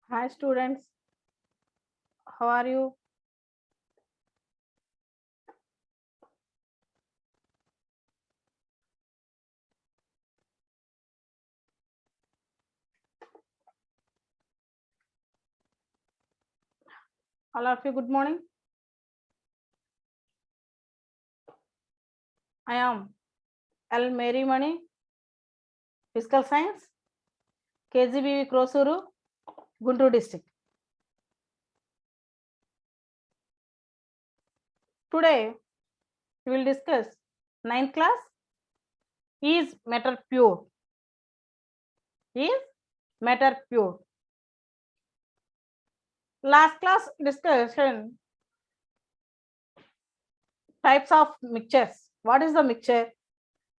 Hi students, how are you? All of you, good morning. I am L. Mary Mani, Physical Science, KGBV Krosuru, Guntur district. Today, we will discuss 9th class, is matter pure? Is matter pure? Last class discussion, types of mixtures. What is the mixture?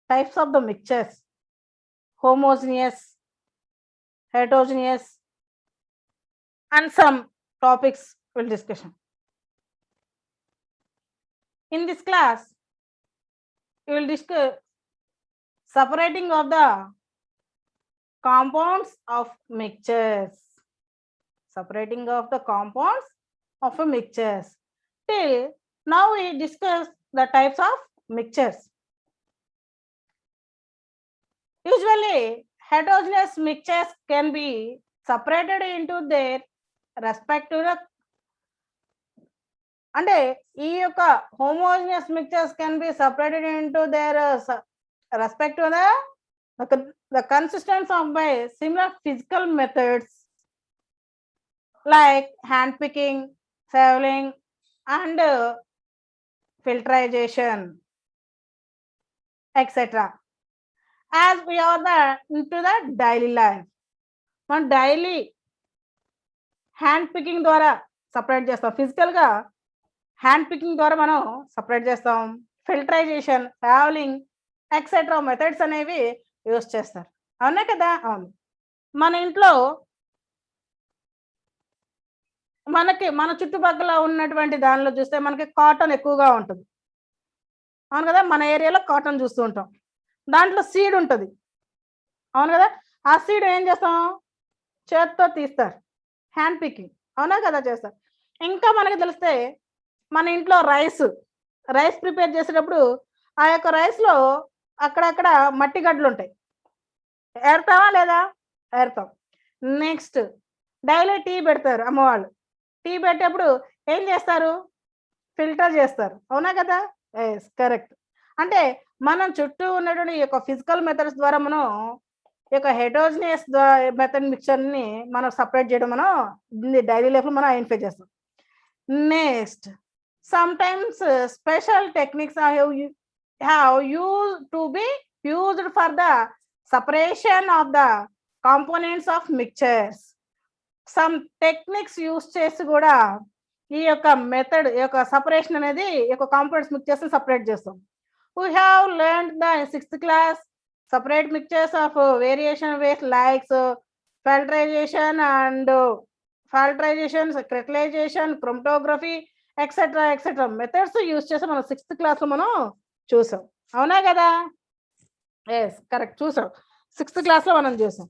Types of the mixtures, homogeneous, heterogeneous, and some topics will discussion. In this class, we will discuss separating of the compounds of mixtures. Separating of the compounds of a mixtures. Till now we discuss the types of mixtures. Usually heterogeneous mixtures can be separated into their respective అంటే ఈ యొక్క homogeneous mixtures can be separated into their respective the consistence of by similar physical methods like hand picking, sampling, and filtration, etc. As we are into the daily life, మనం daily hand picking ద్వారా separate చేస్తాం. ఫిజికల్గా hand picking ద్వారా మనం separate చేస్తాం. Filterisation, travelling etcetera methods అనేవి use చేస్తారు. అవునా కదా? అవును. మన ఇంట్లో మన చుట్టుపక్కల ఉన్నటువంటి దానిలో చూస్తే మనకి కాటన్ ఎక్కువగా ఉంటుంది. అవును కదా? మన ఏరియాలో కాటన్ చూస్తూ ఉంటాం. దాంట్లో సీడ్ ఉంటుంది. అవును కదా? ఆ సీడ్ ఏం చేస్తాం? చేత్తో తీస్తారు. Hand picking. అవునా కదా? చేస్తారు. ఇంకా మనకి తెలిస్తే మన ఇంట్లో రైస్ ప్రిపేర్ చేసేటప్పుడు ఆ యొక్క రైస్లో అక్కడక్కడ మట్టి గడ్డలు ఉంటాయి. ఏరుతావా లేదా? ఏరుతాం. నెక్స్ట్ డైలీ టీ పెడతారు అమ్మవాళ్ళు. టీ పెట్టేప్పుడు ఏం చేస్తారు? ఫిల్టర్ చేస్తారు. అవునా కదా? Yes, correct. అంటే మనం చుట్టూ ఉన్నటువంటి ఈ యొక్క ఫిజికల్ మెథడ్స్ ద్వారా మనం ఈ యొక్క హెటరోజినియస్ మెథడ్ మిక్చర్ని మనం సపరేట్ చేయడం మనం డైలీ లైఫ్లో మనం ఐడెంటిఫై చేస్తాం. Next sometimes special techniques have used to be used for the separation of the components of mixtures. Some techniques use చేసి కూడా ఈ యొక్క మెథడ్ ఈ యొక్క సపరేషన్ అనేది ఈ యొక్క కాంపోనెంట్స్ మిక్చర్స్ సపరేట్ చేస్తాం. We have learned the 6th class separate mixtures of variation ways like filtration and filtration, crystallization, chromatography, etcetera methods use చేసి మనం 6th క్లాస్లో మనం చూసాం. అవునా కదా? ఎస్, కరెక్ట్, చూసాం. 6th క్లాస్లో మనం చూసాం.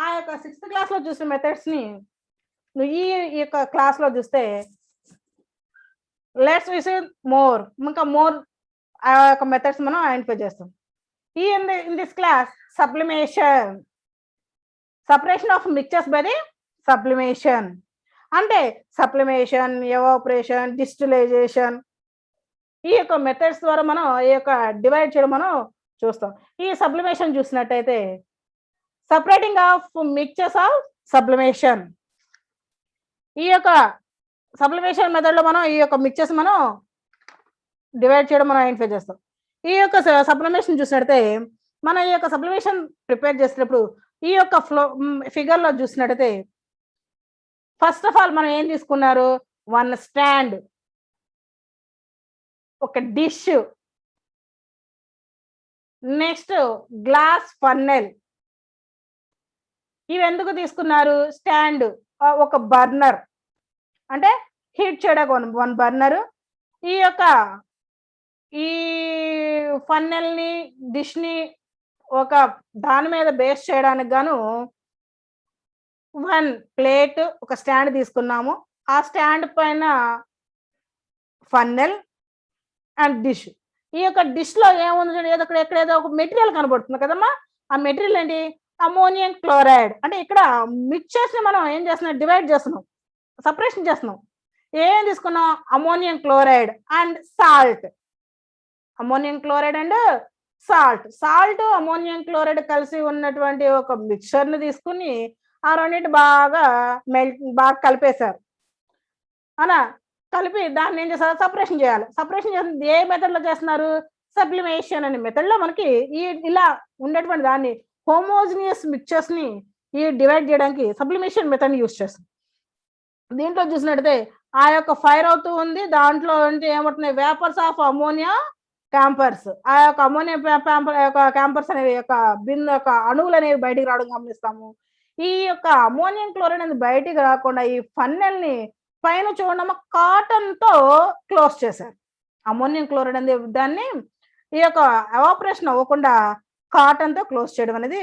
ఆ యొక్క 6th క్లాస్లో చూసిన మెథడ్స్ని నువ్వు ఈ యొక్క క్లాస్లో చూస్తే లెట్స్ విజిట్ మోర్, ఇంకా మోర్ ఆ యొక్క మెథడ్స్ మనం ఐడెంటిఫై చేస్తాం. In this class sublimation, separation of mixtures by the sublimation. అంటే సప్లిమేషన్, ఎవాపరేషన్, డిస్టిలైజేషన్, ఈ యొక్క మెథడ్స్ ద్వారా మనం ఈ యొక్క డివైడ్ చేయడం మనం చూస్తాం. ఈ సబ్లిమేషన్ చూసినట్టయితే separating of mixtures of sublimation, ఈ యొక్క సబ్లిమేషన్ మెథడ్లో మనం ఈ యొక్క మిక్చర్స్ మనం డివైడ్ చేయడం మనం ఐడెంటిఫై చేస్తాం. ఈ యొక్క సబ్లిమేషన్ చూసినట్టయితే మనం ఈ యొక్క సబ్లిమేషన్ ప్రిపేర్ చేసేటప్పుడు ఈ యొక్క ఫిగర్లో చూసినట్టయితే ఫస్ట్ ఆఫ్ ఆల్ మనం ఏం తీసుకున్నారు? 1 స్టాండ్, ఒక డిష్, నెక్స్ట్ గ్లాస్ ఫన్నెల్. ఇవి ఎందుకు తీసుకున్నారు? స్టాండ్, ఒక బర్నర్ అంటే హీట్ చేయడానికి 1 బర్నర్, ఈ యొక్క ఈ ఫన్నెల్ని, డిష్ని ఒక దాని మీద బేస్ చేయడానికి గాను 1 ప్లేట్ ఒక స్టాండ్ తీసుకున్నాము. ఆ స్టాండ్ పైన ఫన్నెల్ అండ్ డిష్. ఈ యొక్క డిష్‌లో ఏముంది చూడండి, ఏదో ఎక్కడేదో ఒక మెటీరియల్ కనబడుతుంది కదమ్మా! ఆ మెటీరియల్ ఏంటి? Ammonium chloride. అంటే ఇక్కడ మిక్చర్స్‌ని మనం ఏం చేస్తున్నాం, డివైడ్ చేస్తున్నాం. సెపరేషన్ చేస్తున్నాం. ఏం తీసుకున్నాం? Ammonium chloride and salt. Ammonium chloride and salt. Salt, ammonium chloride కలిసి ఉన్నటువంటి ఒక మిక్చర్‌ని తీసుకొని, ఆ రెండిటిని బాగా కలిపేశారు. అవునా? కలిపి దాన్ని ఏం చేస్తారు? సెపరేషన్ చేయాలి. సెపరేషన్ చేసింది ఏ మెథడ్‌లో చేస్తున్నారు? సబ్లిమేషన్ అనే మెథడ్‌లో మనకి ఇలా ఉండేటువంటి దాన్ని హోమోజినియస్ మిక్చర్స్‌ని డివైడ్ చేయడానికి సబ్లిమేషన్ మెథడ్‌ని యూజ్ చేస్తాం. దీంట్లో చూసినట్టయితే ఆ యొక్క ఫైర్ అవుతూ ఉంది. దాంట్లో అంటే ఏమవుతున్నాయి? Vapours of ammonia camphors. ఆ యొక్క అమ్మోనియా యొక్క క్యాంపర్స్ అనేవి యొక్క యొక్క అణువులనేవి బయటికి రావడం గమనిస్తాము. ఈ యొక్క అమ్మోనియం క్లోరైడ్ అనేది బయటికి రాకుండా ఈ ఫన్నెల్‌ని పైన చూడడము కాటన్‌తో క్లోజ్ చేశారు. అమ్మోనియం క్లోరైడ్ అనే దాన్ని ఈ యొక్క ఎవాపరేషన్ అవ్వకుండా కాటన్‌తో క్లోజ్ చేయడం అనేది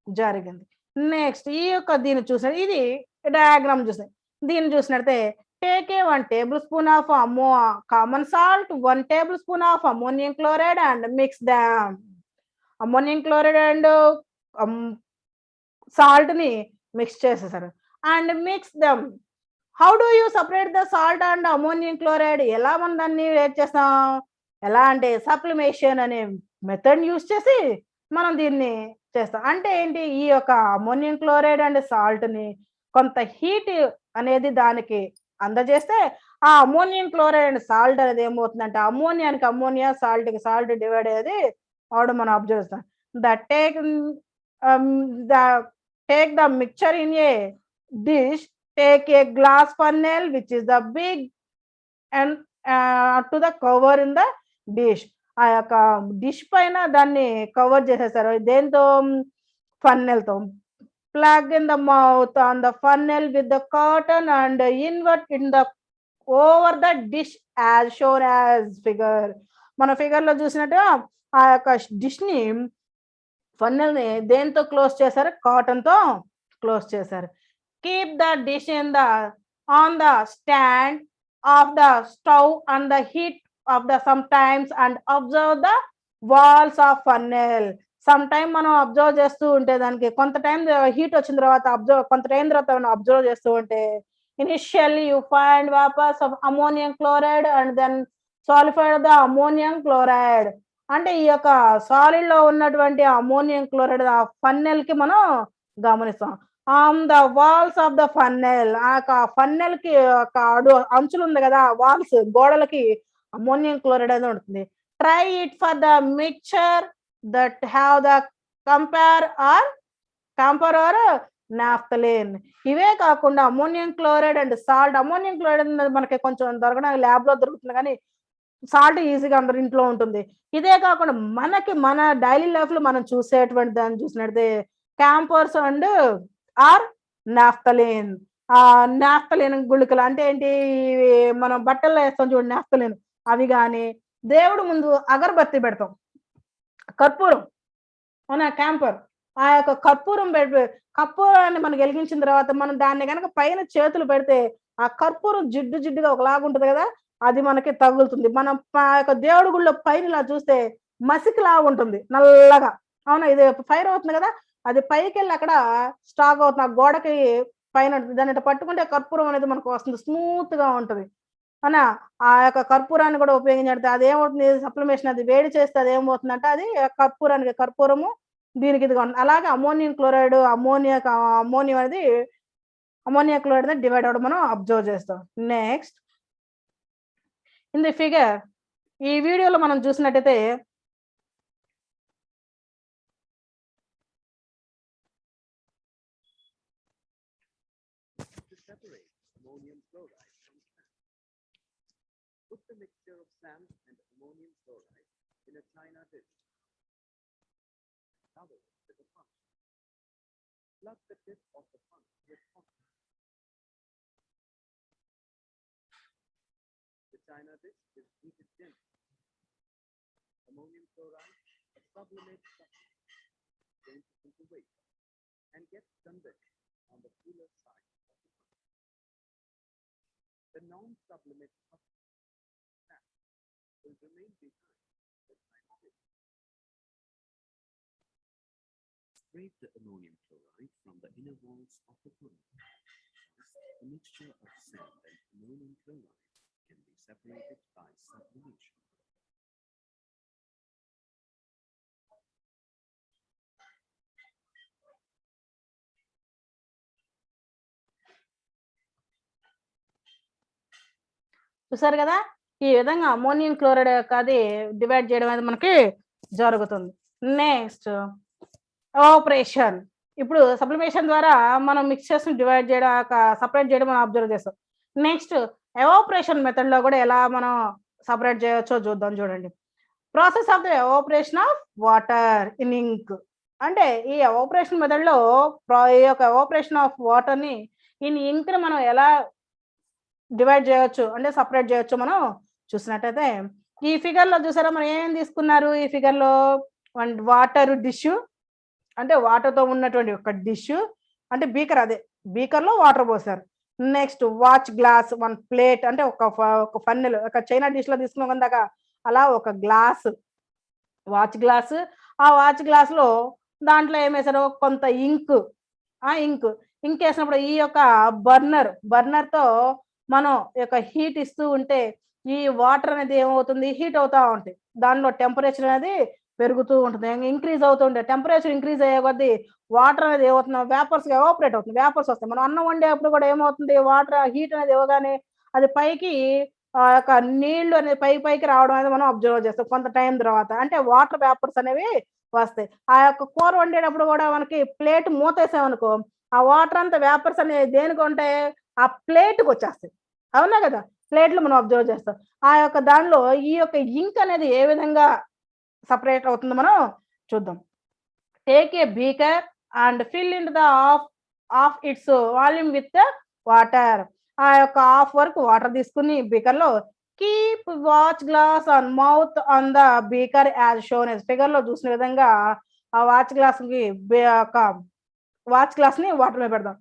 జరిగింది. నెక్స్ట్ ఈ యొక్క దీన్ని ఇది డయాగ్రామ్ చూసాం. దీన్ని చూసినట్టయితే take a 1 table spoon of common salt, 1 table spoon of ammonium chloride and mix them. Ammonium chloride and సాల్ట్‌ని మిక్స్ చేసేసారు. And mix them. How do you separate the salt and ammonium chloride? ఎలా మనం దాన్ని వేరు చేస్తాం? ఎలా అంటే sublimation అనే మెథడ్ యూజ్ చేసి మనం దీన్ని చేస్తాం. అంటే ఏంటి? ఈ యొక్క అమ్మోనియం క్లోరైడ్ అండ్ సాల్ట్‌ని కొంత హీట్ అనేది దానికి అందజేస్తే, ఆ అమ్మోనియం క్లోరైడ్ అండ్ సాల్ట్ అనేది ఏమవుతుందంటే, అమ్మోనియానికి అమ్మోనియా, సాల్ట్‌కి సాల్ట్ డివైడ్ అయ్యేది అవడం మనం అబ్జర్వ్ చేస్తాం. The take the take the mixture in a dish, take a glass funnel which is the big and to the cover in the dish. ఆ యొక్క dish పైన దాన్ని కవర్ చేసేసారు. దేంతో? ఫన్నెల్‌తో. Plug in the mouth on the funnel with the cotton and invert in the over the dish as shown as figure. మన ఫిగర్‌లో చూసినట్టుగా ఆ యొక్క డిష్‌ని ఫన్నెల్‌ని దేంతో క్లోజ్ చేశారు? కాటన్‌తో క్లోజ్ చేశారు. Keep the dish on the stand of the stove and the heat of the sometimes and observe the walls of funnel. Some time మనం observe చేస్తూ ఉంటే దానికి కొంత టైం హీట్ వచ్చిన తర్వాత కొంత టైం తర్వాత మనం అబ్జర్వ్ చేస్తూ ఉంటే initially you find vapours of ammonium chloride and then solidified the ammonium chloride. అంటే ఈ యొక్క సాలిడ్ లో ఉన్నటువంటి అమోనియం క్లోరైడ్ ఆ ఫన్నెల్ కి మనం గమనిస్తాం. On the walls of the funnel. ఆ ఫన్నెల్ కి ఒక అంచులు ఉంది కదా, వాల్స్ గోడలకి అమోనియం క్లోరైడ్ అనేది ఉంటుంది. Try it for the mixture that have the camphor or naphthalene. ఇవే కాకుండా ammonium chloride and salt. Ammonium chloride అనేది మనకి కొంచెం దొరకడం ల్యాబ్ లో దొరుకుతుంది, కానీ సాల్ట్ ఈజీగా అందరి ఇంట్లో ఉంటుంది. ఇదే కాకుండా మన డైలీ లైఫ్ లో మనం చూసేటువంటి దాన్ని చూసినట్టే camphors and or naphthalene. Naphthalene గుళికలు అంటే ఏంటి? మనం బట్టల్లో వేస్తాం చూడండి నాఫ్థలిన్, అవి కానీ దేవుడు ముందు అగరబత్తి పెడతాం, కర్పూరం, అవునా, క్యాంపర్. ఆ యొక్క కర్పూరాన్ని మనం వెలిగించిన తర్వాత మనం దాన్ని కనుక పైన చేతులు పెడితే ఆ కర్పూరం జిడ్డు జిడ్డుగా ఒకలాగా ఉంటది కదా, అది మనకి తగులుతుంది. మనం ఆ యొక్క దేవుడి గుళ్ళో పైన ఇలా చూస్తే మసికిలా ఉంటుంది నల్లగా, అవునా, ఇది ఫైర్ అవుతుంది కదా, అది పైకెళ్ళి అక్కడ స్టాక్ అవుతుంది ఆ గోడకి పైన. దాన్ని ఇట్లా పట్టుకుంటే కర్పూరం అనేది మనకు వస్తుంది, స్మూత్ గా ఉంటది. అవునా, ఆ యొక్క కర్పూరాన్ని కూడా ఉపయోగించడితే అదేమవుతుంది? సప్లిమేషన్ అది వేడి చేస్తే అది ఏమవుతుందంటే అది కర్పూరము దీనికి ఇదిగా ఉంటుంది. అలాగే అమోనియం క్లోరైడ్ అమోనియా క్లోరైడ్ అనేది డివైడ్ అవ్వడం మనం అబ్జర్వ్ చేస్తాం. నెక్స్ట్ ఇన్ ది ఫిగర్, ఈ వీడియోలో మనం చూసినట్టయితే put the mixture of sand and ammonium chloride in a china dish. Cover it with a punch. Plug the tip of the punch with cotton. The china dish is heated gently. Ammonium chloride, a sublimate substance, changes into vapor and gets convected on the cooler side of the month. The non-sublimate fat will remain behind the time of it. Scrape the ammonium chloride from the inner walls of the funnel. Thus, the mixture of sand and ammonium chloride can be separated by sublimation. చూసారు కదా, ఈ విధంగా ammonium chloride యొక్క అది divide చేయడం అనేది మనకి జరుగుతుంది. Next evaporation. ఇప్పుడు సబ్లిమేషన్ ద్వారా మనం మిక్చర్స్ ని డివైడ్ చేయడం, సపరేట్ చేయడం మనం అబ్జర్వ్ చేస్తాం. నెక్స్ట్ ఎవాపరేషన్ మెథడ్ లో కూడా ఎలా మనం సపరేట్ చేయవచ్చో చూద్దాం. చూడండి, process of the evaporation of water in ink. అంటే ఈ ఎవాపరేషన్ మెథడ్ లో ఈ యొక్క ఎవాపరేషన్ ఆఫ్ వాటర్ ని ఇన్ ఇంక్ ని మనం ఎలా డివైడ్ చేయవచ్చు అంటే సపరేట్ చేయవచ్చు మనం చూసినట్టయితే, ఈ ఫిగర్ లో చూసారా మనం ఏం తీసుకున్నారు. ఈ ఫిగర్ లో వాటర్ డిష్, అంటే వాటర్ తో ఉన్నటువంటి ఒక డిష్, అంటే బీకర్, అదే బీకర్ లో వాటర్ పోసారు. Next watch glass, one plate, అంటే ఒక ఫన్నెల్, ఒక చైనా డిష్ లో తీసుకున్నాం కదా, అలా ఒక గ్లాస్, వాచ్ గ్లాస్. ఆ వాచ్ గ్లాస్ లో దాంట్లో ఏం వేసారు, కొంత ఇంక్. ఆ ఇంక్ వేసినప్పుడు ఈ యొక్క బర్నర్ తో మనం యొక్క హీట్ ఇస్తూ ఉంటే ఈ వాటర్ అనేది ఏమవుతుంది, హీట్ అవుతా ఉంటాయి. దానిలో టెంపరేచర్ అనేది పెరుగుతూ ఉంటుంది, ఇంక్రీజ్ అవుతూ ఉంటాయి. టెంపరేచర్ ఇంక్రీజ్ అయ్యే కొద్దీ వాటర్ అనేది ఏమవుతుంది, వేపర్స్ ఎవాపరేట్ అవుతుంది, వేపర్స్ వస్తాయి. మనం అన్నం వండేటప్పుడు కూడా ఏమవుతుంది, వాటర్ హీట్ అనేది ఇవ్వగానే అది పైకి ఆ యొక్క నీళ్లు అనేది పైకి రావడం అనేది మనం అబ్జర్వ్ చేస్తాం కొంత టైం తర్వాత. అంటే వాటర్ వేపర్స్ అనేవి వస్తాయి. ఆ యొక్క కూర వండేటప్పుడు కూడా మనకి ప్లేట్ మూతేసామనుకో, ఆ వాటర్ అంతా వేపర్స్ అనేవి దేనికి ఉంటాయి, ఆ ప్లేట్కి వచ్చేస్తాయి. అవునా కదా, ప్లేట్లు మనం అబ్జర్వ్ చేస్తాం. ఆ యొక్క దానిలో ఈ యొక్క ఇంక్ అనేది ఏ విధంగా సపరేట్ అవుతుందో మనం చూద్దాం. Take a beaker and fill in the of its volume with water. ఆ యొక్క హాఫ్ వరకు వాటర్ తీసుకుని బీకర్ లో keep watch glass on mouth on the beaker as shown as. Figure లో చూసిన విధంగా ఆ వాచ్ గ్లాస్ కి వాచ్ గ్లాస్ ని వాటర్ మీద పెడదాం.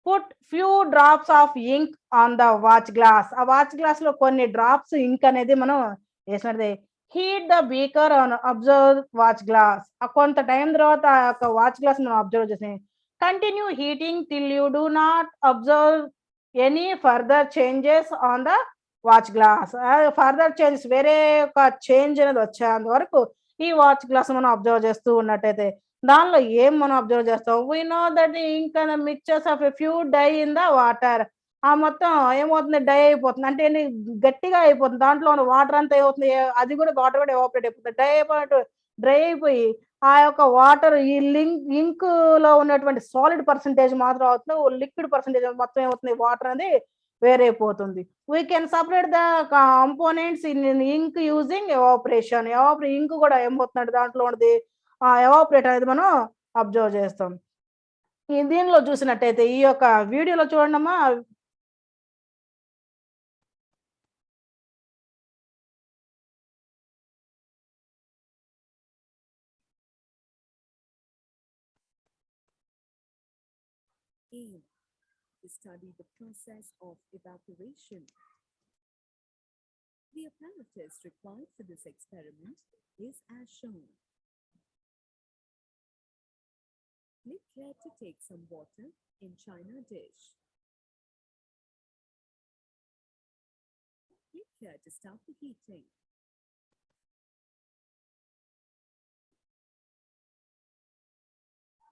Put few drops of ink on the watch glass. ఆ వాచ్ గ్లాస్ లో కొన్ని డ్రాప్స్ ఇంక్ అనేది మనం వేసినట్టు. Heat the beaker on observe watch glass. కొంత టైం తర్వాత ఆ యొక్క వాచ్ గ్లాస్ మనం అబ్జర్వ్ చేసి continue heating till you do not observe any further changes on the watch glass. Further changes, వేరే ఒక చేంజ్ అనేది వచ్చేంత వరకు ఈ వాచ్ గ్లాస్ మనం అబ్జర్వ్ చేస్తూ ఉన్నట్టయితే దానిలో ఏం మనం అబ్జర్వ్ చేస్తాం, we know that ink and mixtures of a few dye in the water. ఆ మొత్తం ఏమవుతుంది, డై అయిపోతుంది, అంటే గట్టిగా అయిపోతుంది. దాంట్లో ఉన్న వాటర్ అంతా ఏమవుతుంది, అది కూడా వాటర్ కూడా ఎవాపరేట్ అయిపోతుంది, డ్రై అయిపోయి ఆ యొక్క వాటర్ ఈ ఇంక్ లో ఉన్నటువంటి సాలిడ్ పర్సంటేజ్ మాత్రం అవుతుంది, లిక్విడ్ పర్సంటేజ్ మొత్తం ఏమవుతుంది, వాటర్ అనేది వేరైపోతుంది. We can separate the components in ink using evaporation. Ink కూడా ఏమవుతుందంటే దాంట్లో ఉన్నది ఎవాపరేట్ అనేది మనం అబ్జర్వ్ చేస్తాం. దీనిలో చూసినట్టయితే ఈ యొక్క వీడియోలో చూడండమ్మా. Aim to study the process of evaporation. The apparatus required for this experiment is as shown. Click here to take some water in china dish. Click here to start the heating.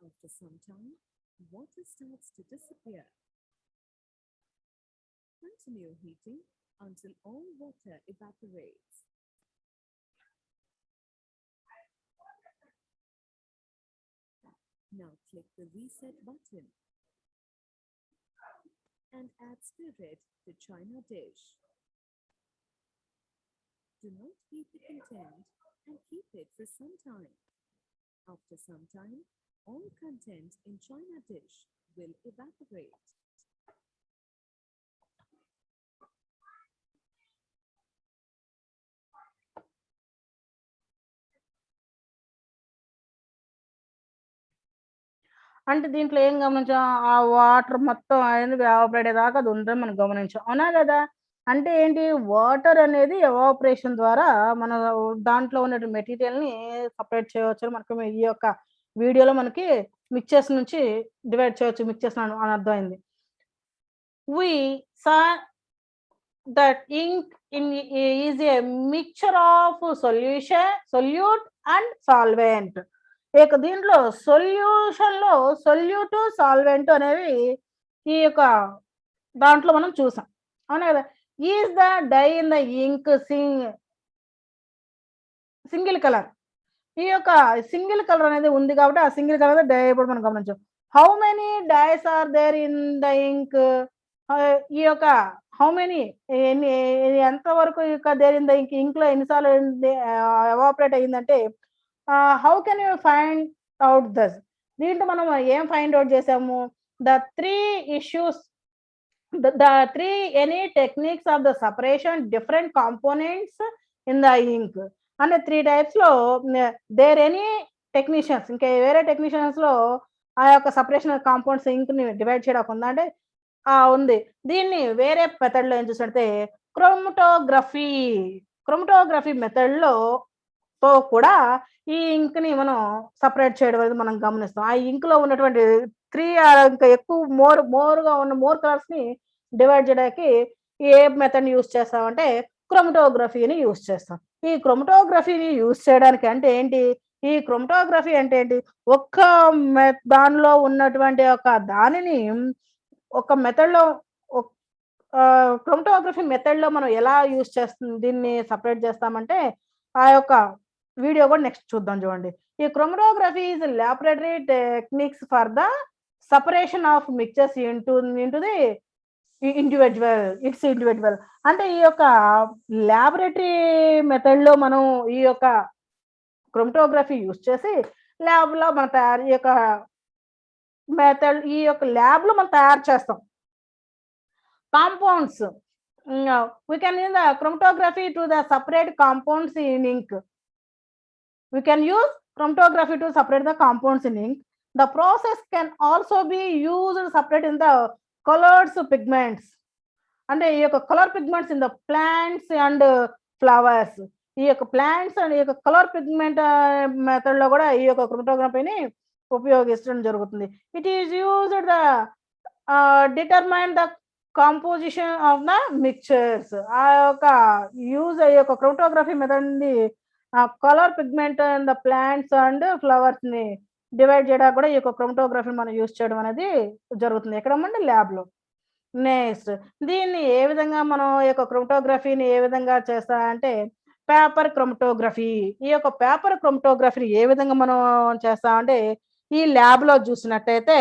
After some time, water starts to disappear. Continue heating until all water evaporates. Now click the reset button and add spirit to china dish. Do not heat the content and keep it for some time. After some time, all content in china dish will evaporate. అంటే దీంట్లో ఏం గమనించాం? ఆ water మొత్తం అనేది evaporate అయ్యేదాకా అది ఉందని మనం గమనించాం. అవునా గదా! అంటే ఏంటి? వాటర్ అనేది ఎవాపరేషన్ ద్వారా మన దాంట్లో ఉన్నటువంటి మెటీరియల్‌ని సెపరేట్ చేయవచ్చని మనకు ఈ యొక్క వీడియోలో మనకి మిక్చర్స్ నుంచి డివైడ్ చేయొచ్చు. మిక్చర్స్ అని అర్థమైంది. We saw that ink is a mixture of solute and solvent. ఇక దీంట్లో సొల్యూషన్‌లో సొల్యూట్, సాల్వెంట్ అనేవి ఈ యొక్క దాంట్లో మనం చూసాం. అవునా కదా! Is the dye in the ink single colour. ఈ యొక్క సింగిల్ కలర్ అనేది ఉంది కాబట్టి, ఆ సింగిల్ కలర్ డై అయిపోవడం మనం గమనించాం. How many dyes are there in the ink? ఈ యొక్క హౌ మెనీ ఎన్ని ఎంత వరకు ఈ యొక్క దేర్ ఇన్ ద ఇంక్‌లో ఎన్ని సార్లు ఎవాపరేట్ అయిందంటే how can you find out this? దీంట్లో మనం ఏం ఫైండ్ ఔట్ చేసాము? The 3 issues the 3 any techniques of the separation different components in the ink అనే 3 టైప్స్ లో దేర్ ఎనీ టెక్నీషియన్స్ ఇంకా వేరే టెక్నీషియన్స్ లో ఆ యొక్క సెపరేషన్ కాంపౌండ్స్ ఇంక్ ని డివైడ్ చేయడానికి ఉందా అంటే ఉంది. దీన్ని వేరే మెథడ్ లో ఏం చూసినట్టే క్రోమటోగ్రఫీ మెథడ్ లో తో కూడా ఈ ఇంక్ ని మనం సెపరేట్ చేయడం అనేది మనం గమనిస్తాం. ఆ ఇంక్ లో ఉన్నటువంటి 3 ఇంకా ఎక్కువ మోర్‌గా ఉన్న కలర్స్ ని డివైడ్ చేయడానికి ఏ మెథడ్‌ని యూజ్ చేస్తామంటే క్రోమటోగ్రఫీని యూజ్ చేస్తాం. ఈ క్రోమటోగ్రఫీని యూజ్ చేయడానికి అంటే ఏంటి? ఈ క్రోమటోగ్రఫీ అంటే ఏంటి? ఒక్క దానిలో ఉన్నటువంటి ఒక దానిని ఒక మెథడ్‌లో ఒక్ క్రోమటోగ్రఫీ మెథడ్‌లో మనం ఎలా యూజ్ దీన్ని సెపరేట్ చేస్తామంటే ఆ యొక్క వీడియో కూడా నెక్స్ట్ చూద్దాం చూడండి. ఈ chromatography is laboratory techniques for the separation of mixtures into the individual. అంటే ఈ యొక్క లాబొరేటరీ మెథడ్‌లో మనం ఈ యొక్క క్రోమటోగ్రఫీ యూజ్ చేసి ల్యాబ్‌లో మనం ఈ యొక్క ల్యాబ్‌లో మనం తయారు చేస్తాం. Compounds we can use the chromatography to the separate compounds in ink. We can use chromatography to separate the compounds in ink. The process can also be used separate in the colors pigments. అంటే ఈ యొక్క colour pigments in the plants and flowers. ఈ యొక్క plants and ఈ యొక్క colour pigment method లో కూడా ఈ యొక్క క్రోమటోగ్రఫీని ఉపయోగించడం జరుగుతుంది. It is used the determine the composition of the mixtures. ఆ యొక్క యూజ్ ఈ యొక్క క్రోమటోగ్రఫీ మెథడ్ ని colour pigment and the plants and flowers ని డివైడ్ చేయడానికి కూడా ఈ యొక్క క్రోమటోగ్రఫీ మనం యూజ్ చేయడం అనేది జరుగుతుంది. ఎక్కడమంటే ల్యాబ్ లో. నెక్స్ట్ దీన్ని ఏ విధంగా మనం ఈ యొక్క క్రోమటోగ్రఫీని ఏ విధంగా చేస్తామంటే పేపర్ క్రోమటోగ్రఫీ. ఈ యొక్క పేపర్ క్రోమటోగ్రఫీని ఏ విధంగా మనం చేస్తామంటే ఈ ల్యాబ్ లో చూసినట్టయితే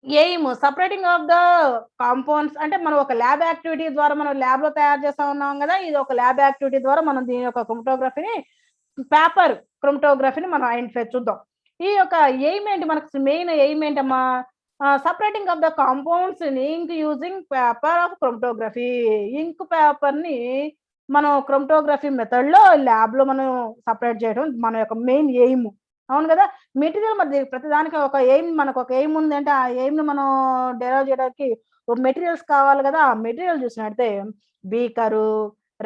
aim separating of the compounds. అంటే మనం ఒక ల్యాబ్ యాక్టివిటీ ద్వారా మనం ల్యాబ్ లో తయారు చేస్తా ఉన్నాం కదా, ఇది ఒక ల్యాబ్ యాక్టివిటీ ద్వారా మనం దీని యొక్క క్రోమటోగ్రఫీని పేపర్ క్రోమటోగ్రఫీని మనం ఐడెంటిఫై చూద్దాం. ఈ యొక్క ఎయిమ్ ఏంటి? మనకు మెయిన్ ఎయిమ్ ఏంటమ్మా? Separating of the compounds in ink using paper of chromatography. Ink paper ని మనం క్రోమటోగ్రఫీ మెథడ్ లో ల్యాబ్ లో మనం సెపరేట్ చేయడం మన యొక్క మెయిన్ ఎయిమ్. అవును కదా! మెటీరియల్ మరి ప్రతిదానికి ఒక ఎయిమ్, మనకు ఒక ఎయిమ్ ఉంది అంటే ఆ ఎయిమ్ ని మనం డెరైవ్ చేయడానికి మెటీరియల్స్ కావాలి కదా. ఆ మెటీరియల్ చూసినట్టే beaker,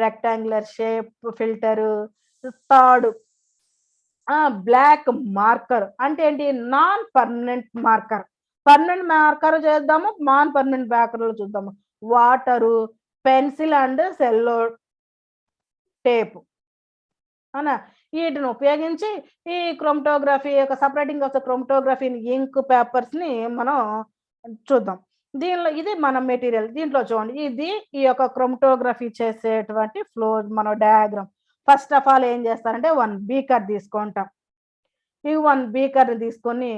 rectangular shape filter, third black marker. అంటే ఏంటి? Non permanent marker. Permanent marker చేద్దాము, నాన్ పర్మనెంట్ మార్కర్లు చూద్దాము. Water, pencil and cello tape అవునా? వీటిని ఉపయోగించి ఈ క్రోమటోగ్రఫీ యొక్క separating of the chromatography ink papers ని మనం చూద్దాం. దీనిలో ఇది మన మెటీరియల్. దీంట్లో చూడండి, ఇది ఈ యొక్క క్రోమటోగ్రఫీ చేసేటువంటి ఫ్లో మన డయాగ్రామ్. ఫస్ట్ ఆఫ్ ఆల్ ఏం చేస్తారంటే 1 బీకర్ తీసుకుంటాం. ఈ 1 బీకర్ తీసుకొని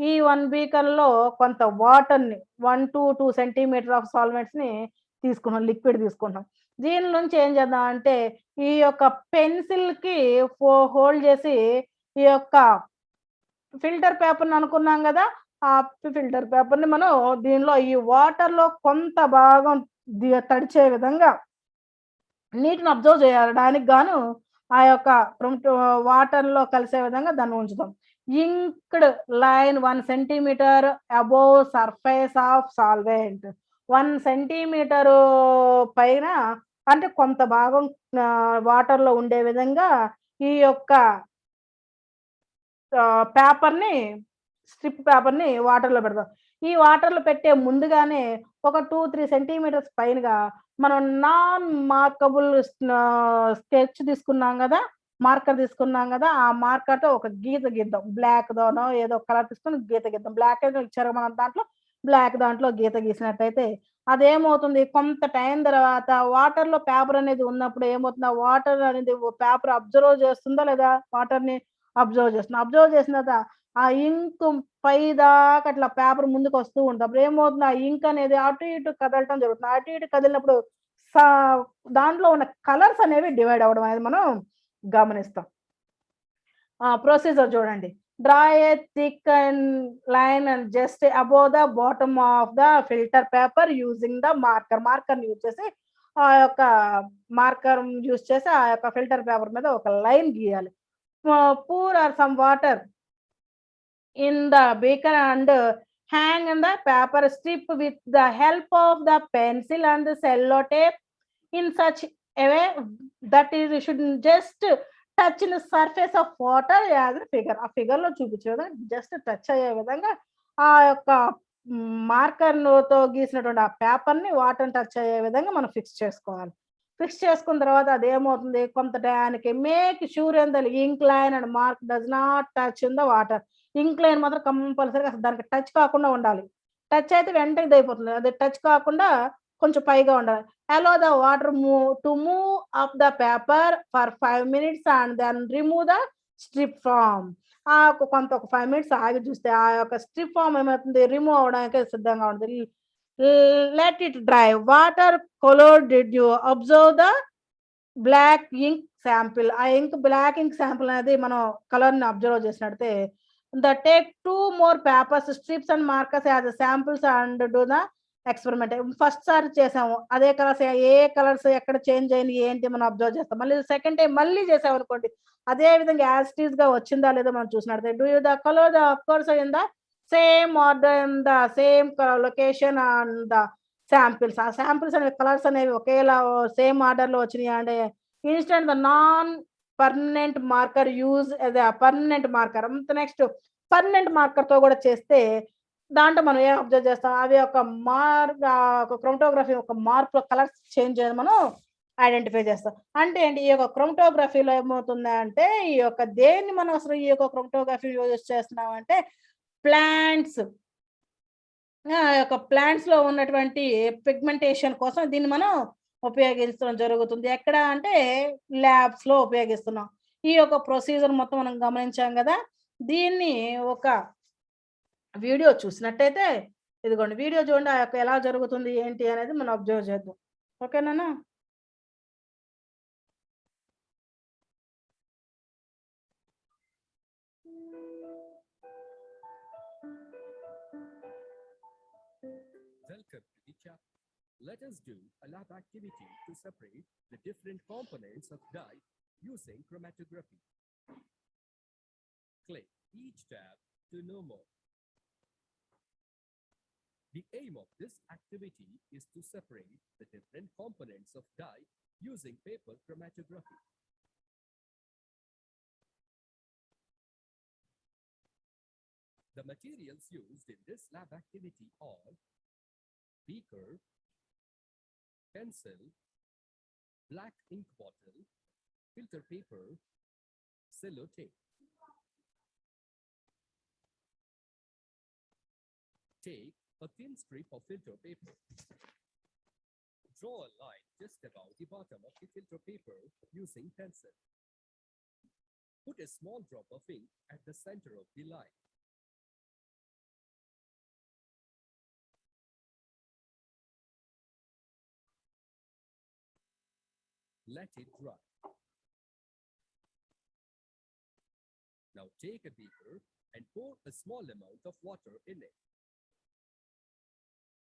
ఈ 1 బీకర్ లో కొంత వాటర్ ని 1 to 2 సెంటీమీటర్ ఆఫ్ సాల్వెంట్స్ ని తీసుకున్నాం, లిక్విడ్ తీసుకుంటాం. దీని నుంచి ఏం చేద్దాం అంటే ఈ యొక్క పెన్సిల్ కి హోల్డ్ చేసి ఈ యొక్క ఫిల్టర్ పేపర్ అనుకున్నాం కదా, ఆ ఫిల్టర్ పేపర్ ని మనం దీనిలో ఈ వాటర్ లో కొంత భాగం తడిచే విధంగా నీటిని అబ్జర్వ్ చేయడానికి గాను ఆ యొక్క వాటర్ లో కలిసే విధంగా దాన్ని ఉంచుతాం. inked line 1 centimeter above surface of solvent. 1 centimeter పైన అంటే కొంత భాగం వాటర్‌లో ఉండే విధంగా ఈ యొక్క పేపర్‌ని స్ట్రిప్ పేపర్‌ని వాటర్‌లో పెడతాం. ఈ వాటర్‌లో పెట్టే ముందుగానే ఒక 2, 3 సెంటీమీటర్స్ పైనగా మనం నాన్ మార్కబుల్ స్కెచ్ తీసుకున్నాం గదా! మార్కర్ తీసుకున్నాం గదా! ఆ మార్కర్‌తో ఒక గీత గీద్దాం. బ్లాక్‌దోనో ఏదో కలర్ తీసుకొని గీత గీద్దాం. బ్లాక్ ఏదో ఇచ్చారు మన దాంట్లో, బ్లాక్ దాంట్లో గీత గీసినట్టయితే అదేమవుతుంది కొంత టైం తర్వాత వాటర్‌లో పేపర్ అనేది ఉన్నప్పుడు ఏమవుతుంది ఆ వాటర్ అనేది పేపర్ అబ్జర్వ్ చేస్తుందా లేదా వాటర్‌ని అబ్జర్వ్ చేస్తుంది. అబ్జర్వ్ చేసిన తర్వాత ఆ ఇంక్ పైదాకా అట్లా పేపర్ ముందుకొస్తూ ఉంటది. అప్పుడేమవుతుంది ఆ ఇంక్ అనేది అటు ఇటు కదలటం జరుగుతుంది. అటు ఇటు కదిలినప్పుడు సా దాంట్లో ఉన్న కలర్స్ అనేవి డివైడ్ అవ్వడం అనేది మనం గమనిస్తాం. ప్రొసీజర్ చూడండి. Draw a thick and line and just above the bottom of the filter paper using the marker. మార్కర్‌ని యూజ్ చేసి ఆ యొక్క మార్కర్ యూజ్ చేసి ఆ యొక్క ఫిల్టర్ పేపర్ మీద ఒక లైన్ గీయాలి. pour or some water in the beaker and hang in the paper strip with the help of the pencil and the sellotape in such a way that is should just touch in the surface of water as a figure. ఆ figure లో చూపించే విధంగా just touch అయ్యే విధంగా ఆ యొక్క మార్కర్‌తో గీసినటువంటి ఆ పేపర్‌ని వాటర్‌ని టచ్ అయ్యే విధంగా మనం ఫిక్స్ చేసుకోవాలి. ఫిక్స్ చేసుకున్న తర్వాత అదేమవుతుంది కొంత టయానికి make sure and the ink line and mark does not touch in the water. Ink line మాత్రం కంపల్సరీగా అసలు దానికి టచ్ కాకుండా ఉండాలి. టచ్ అయితే వెంటనే ఇదయిపోతుంది. అది టచ్ కాకుండా కొంచెం పైగా ఉండాలి. Allow the water move up the paper for 5 minutes and then remove the strip from. కొంత ఒక 5 మినిట్స్ ఆగి చూస్తే ఆ యొక్క స్ట్రిప్ ఫార్మ్ ఏమవుతుంది రిమూవ్ అవ్వడానికి సిద్ధంగా ఉంటుంది. Let it dry. Water colour did you observe the black ink sample. ఆ ఇంక్ బ్లాక్ ఇంక్ శాంపిల్ అనేది మనం కలర్‌ని అబ్జర్వ్ చేసినట్టయితే take 2 more papers strips and markers as samples and do the experiment. First సారి చేసాము. అదే కలర్స్ ఏ colours ఎక్కడ చేంజ్ అయినయి ఏంటి మనం అబ్జర్వ్ చేస్తాం. మళ్ళీ సెకండ్ టైమ్ మళ్ళీ చేసామనుకోండి. అదే విధంగా యాజ్ ఇట్ ఈస్‌గా వచ్చిందా లేదో మనం చూసినట్టయితే do you the colour the occurs in the same order in the same location and the samples. ఆ శాంపిల్స్ అనేవి కలర్స్ అనేవి ఒకేలా సేమ్ ఆర్డర్‌లో వచ్చినాయా అంటే instead the non permanent marker use as a permanent marker. Next permanent మార్కర్‌తో కూడా చేస్తే దాంట్లో మనం ఏం అబ్జర్వ్ చేస్తాం అవి ఒక ఒక క్రోమటోగ్రఫీ ఒక మార్పులో కలర్స్ చేంజ్ అయ్యేది మనం ఐడెంటిఫై చేస్తాం. అంటే ఏంటి ఈ యొక్క క్రోమటోగ్రఫీలో ఏమవుతుందంటే ఈ యొక్క దేన్ని మనం అసలు ఈ యొక్క క్రోమటోగ్రఫీ యూజ్ చేస్తున్నాం అంటే ప్లాంట్స్ యొక్క ప్లాంట్స్‌లో ఉన్నటువంటి పిగ్మెంటేషన్ కోసం దీన్ని మనం ఉపయోగించడం జరుగుతుంది. ఎక్కడ అంటే ల్యాబ్స్‌లో ఉపయోగిస్తున్నాం. ఈ యొక్క ప్రొసీజర్ మొత్తం మనం గమనించాం గదా! దీన్ని ఒక వీడియో చూసినట్టయితే ఇదిగోండి వీడియో చూడండి. ఆ యొక్క ఎలా జరుగుతుంది ఏంటి అనేది మనం అబ్జర్వ్ చేద్దాం. ఓకేనా? Welcome to the chapter. Let us do a lab activity to separate the different components of dye using chromatography. Click each tab to know more. The aim of this activity is to separate the different components of dye using paper chromatography. The materials used in this lab activity are beaker, pencil, black ink bottle, filter paper, sellotape. Take a thin strip of filter paper. Draw a line just above the bottom of the filter paper using pencil. Put a small drop of ink at the center of the line. Let it dry. Now take a beaker and pour a small amount of water in it.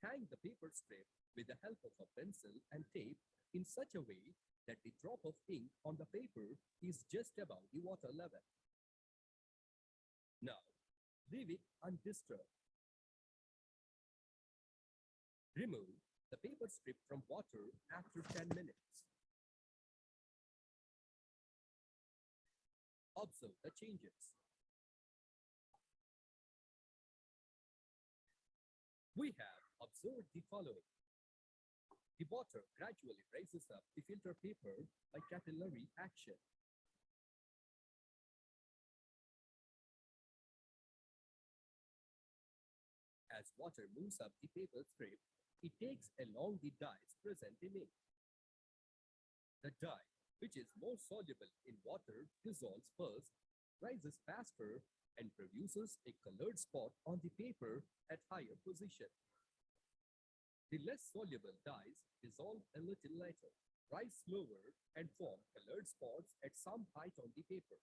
Hang the paper strip with the help of a pencil and tape in such a way that the drop of ink on the paper is just above the water level. Now, leave it undisturbed. Remove the paper strip from water after 10 minutes. Observe the changes. We have observed the following. The water gradually raises up the filter paper by capillary action. As water moves up the paper strip, it takes along the dyes present in it. The dye, which is more soluble in water, dissolves first, rises faster, and produces a colored spot on the paper at higher position. The less soluble dyes dissolve a little later, rise slower, and form colored spots at some height on the paper.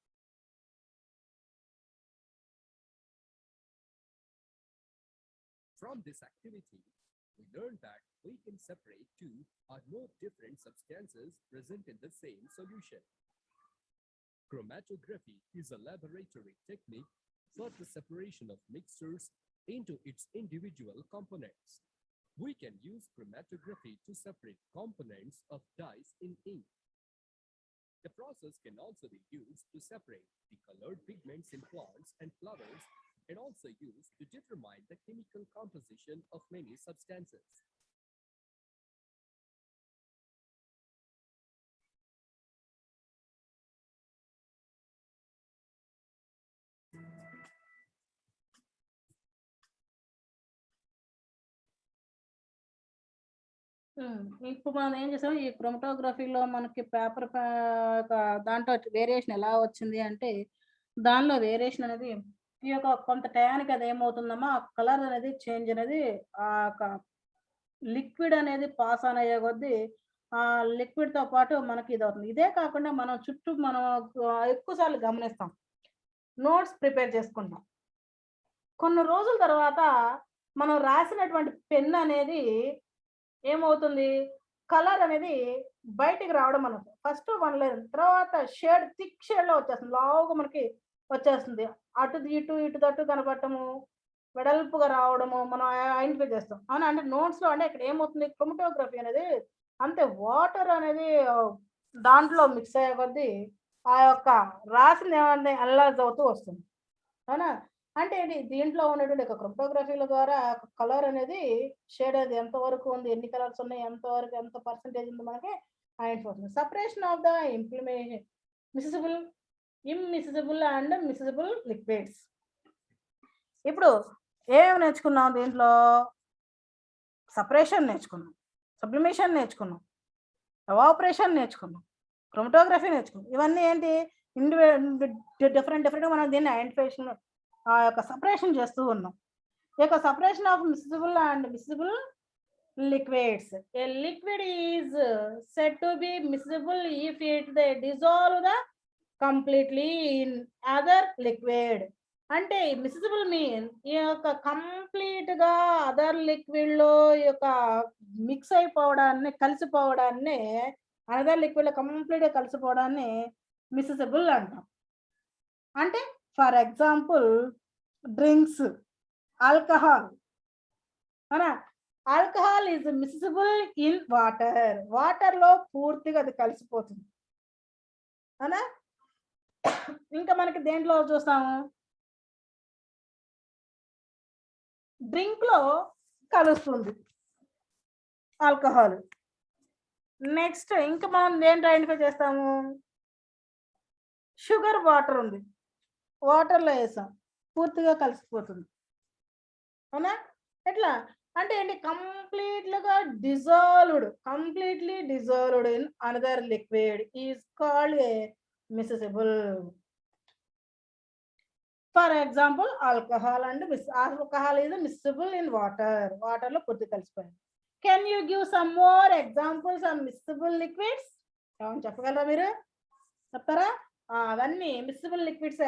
From this activity, we learned that we can separate two or more different substances present in the same solution. Chromatography is a laboratory technique for the separation of mixtures into its individual components. We can use chromatography to separate components of dyes in ink. The process can also be used to separate the colored pigments in plants and flowers, and also used to determine the chemical composition of many substances. ఇప్పుడు మనం ఏం చేసాం, ఈ క్రోమటోగ్రఫీలో మనకి paper దాంట్లో variation ఎలా వచ్చింది అంటే, దానిలో వేరియేషన్ అనేది ఈ యొక్క కొంత టయానికి అది ఏమవుతుందమ్మా, ఆ కలర్ అనేది చేంజ్ అనేది ఆ యొక్క లిక్విడ్ అనేది పాస్ ఆన్ అయ్యే కొద్దీ ఆ లిక్విడ్తో పాటు మనకి ఇది అవుతుంది. ఇదే కాకుండా మనం చుట్టూ మనం ఎక్కువ సార్లు గమనిస్తాం, నోట్స్ ప్రిపేర్ చేసుకుంటాం. కొన్ని రోజుల తర్వాత మనం రాసినటువంటి పెన్ అనేది ఏమవుతుంది, కలర్ అనేది బయటికి రావడం మనకు ఫస్ట్ వన్ లైన్, తర్వాత షేడ్ థిక్ షేడ్లో వచ్చేస్తుంది, లావుగా మనకి వచ్చేస్తుంది. అటు ఇటు అటు కనపడటము, వెడల్పుగా రావడము మనం ఐడెంటిఫై చేస్తాం. అవునా? అంటే నోట్స్లో అంటే ఇక్కడ ఏమవుతుంది, క్రోమటోగ్రఫీ అనేది అంతే, వాటర్ అనేది దాంట్లో మిక్స్ అయ్యే కొద్దీ ఆ యొక్క రాసిన ఏమన్నా అనలైజ్ అవుతూ వస్తుంది. అవునా? అంటే దీంట్లో ఉన్నటువంటి ఒక క్రోమటోగ్రఫీల ద్వారా కలర్ అనేది షేడ్ అనేది ఎంతవరకు ఉంది, ఎన్ని కలర్స్ ఉన్నాయి, ఎంతవరకు ఎంత పర్సెంటేజ్ ఉంది మనకి ఐడెంటిఫై అవుతుంది. Separation of the miscible, immiscible and miscible liquids. ఇప్పుడు ఏమేమి నేర్చుకున్నాం దీంట్లో, సపరేషన్ నేర్చుకున్నాం, సబ్లిమేషన్ నేర్చుకున్నాం, ఎవాపరేషన్ నేర్చుకున్నాం, క్రోమటోగ్రఫీ నేర్చుకున్నాం. ఇవన్నీ ఏంటి, డిఫరెంట్ మనం దీన్ని ఐడెంటిఫికేషన్ ఆ యొక్క సపరేషన్ చేస్తూ ఉన్నాం. ఈ యొక్క separation of miscible and miscible liquids. A liquid is said to be miscible if it dissolve the completely in other liquid. అంటే మిసిబుల్ మీన్ ఈ యొక్క కంప్లీట్ గా అదర్ లిక్విడ్ లో ఈ యొక్క మిక్స్ అయిపోవడాన్ని, కలిసిపోవడాన్ని, అదర్ లిక్విడ్ లో కంప్లీట్ గా కలిసిపోవడాన్ని మిసిబుల్ అంటాం. అంటే ఫర్ ఎగ్జాంపుల్ డ్రింక్స్, ఆల్కహాల్. అవునా? Alcohol is miscible in water, water లో పూర్తిగా అది కలిసిపోతుంది. అవునా? ఇంకా మనకి దేంట్లో చూస్తాము, డ్రింక్ లో కలుస్తుంది ఆల్కహాల్. నెక్స్ట్ ఇంకా మనం దేంట్లో ఐడెంటిఫై చేస్తాము, షుగర్ వాటర్ ఉంది, వాటర్లో వేసాం పూర్తిగా కలిసిపోతుంది. అవునా? ఎట్లా అంటే ఏంటి, కంప్లీట్లీగా completely dissolved in another liquid is called a miscible. For example alcohol and alcohol is miscible in water, వాటర్లో పూర్తి కలిసిపోయింది. Can you give some more examples on miscible liquids? ఏమని చెప్పగలరా మీరు, చెప్తారా? అవన్నీ మిసిబుల్ లిక్విడ్స్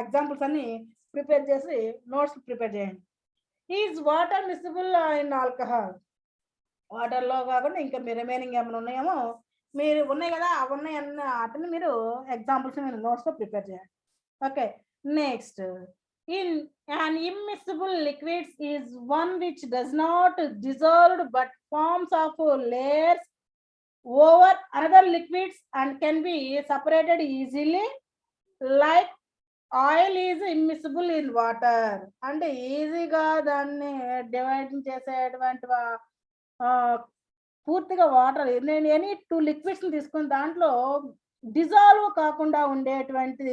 ఎగ్జాంపుల్స్ అన్ని ప్రిపేర్ చేసి నోట్స్ ప్రిపేర్ చేయండి. Is water miscible in alcohol? వాటర్లో కాకుండా ఇంకా మీరు రిమైనింగ్ ఏమైనా ఉన్నాయేమో, మీరు ఉన్నాయి కదా, అవి ఉన్నాయి అన్న వాటిని మీరు ఎగ్జాంపుల్స్ మీరు నోట్స్లో ప్రిపేర్ చేయండి. Okay, next in an immiscible liquids is one which does not dissolve but forms of layers over another liquids and can be separated easily, like oil is immiscible in water. అంటే ఈజీగా దాన్ని divide చేసేటువంటి పూర్తిగా water నేను any 2 లిక్విడ్స్ని తీసుకుని దాంట్లో dissolve కాకుండా ఉండేటువంటి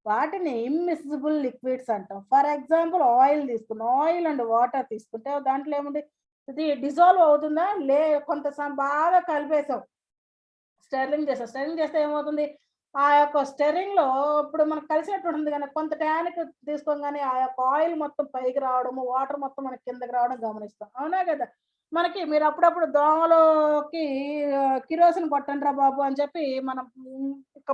వాటిని ఇమ్మిసిబుల్ లిక్విడ్స్ అంటాం. ఫర్ ఎగ్జాంపుల్ ఆయిల్ తీసుకున్నాం, ఆయిల్ అండ్ వాటర్ తీసుకుంటే దాంట్లో ఏముంది, ఇది డిజాల్వ్ అవుతుందా, కొంత బాగా కలిపేసాం, స్టెర్లింగ్ చేస్తాం. స్టెర్లింగ్ చేస్తే ఏమవుతుంది, ఆ యొక్క స్టెర్లింగ్ లో ఇప్పుడు మనకు కలిసినట్టు ఉంటుంది, కానీ కొంత ట్యానిక్ తీసుకోగానే ఆ యొక్క ఆయిల్ మొత్తం పైకి రావడము, వాటర్ మొత్తం మనకి కిందకి రావడం గమనిస్తాం. అవునా కదా? మనకి మీరు అప్పుడప్పుడు దోమలోకి కిరోసిన్ కొట్టండి రా బాబు అని చెప్పి మనం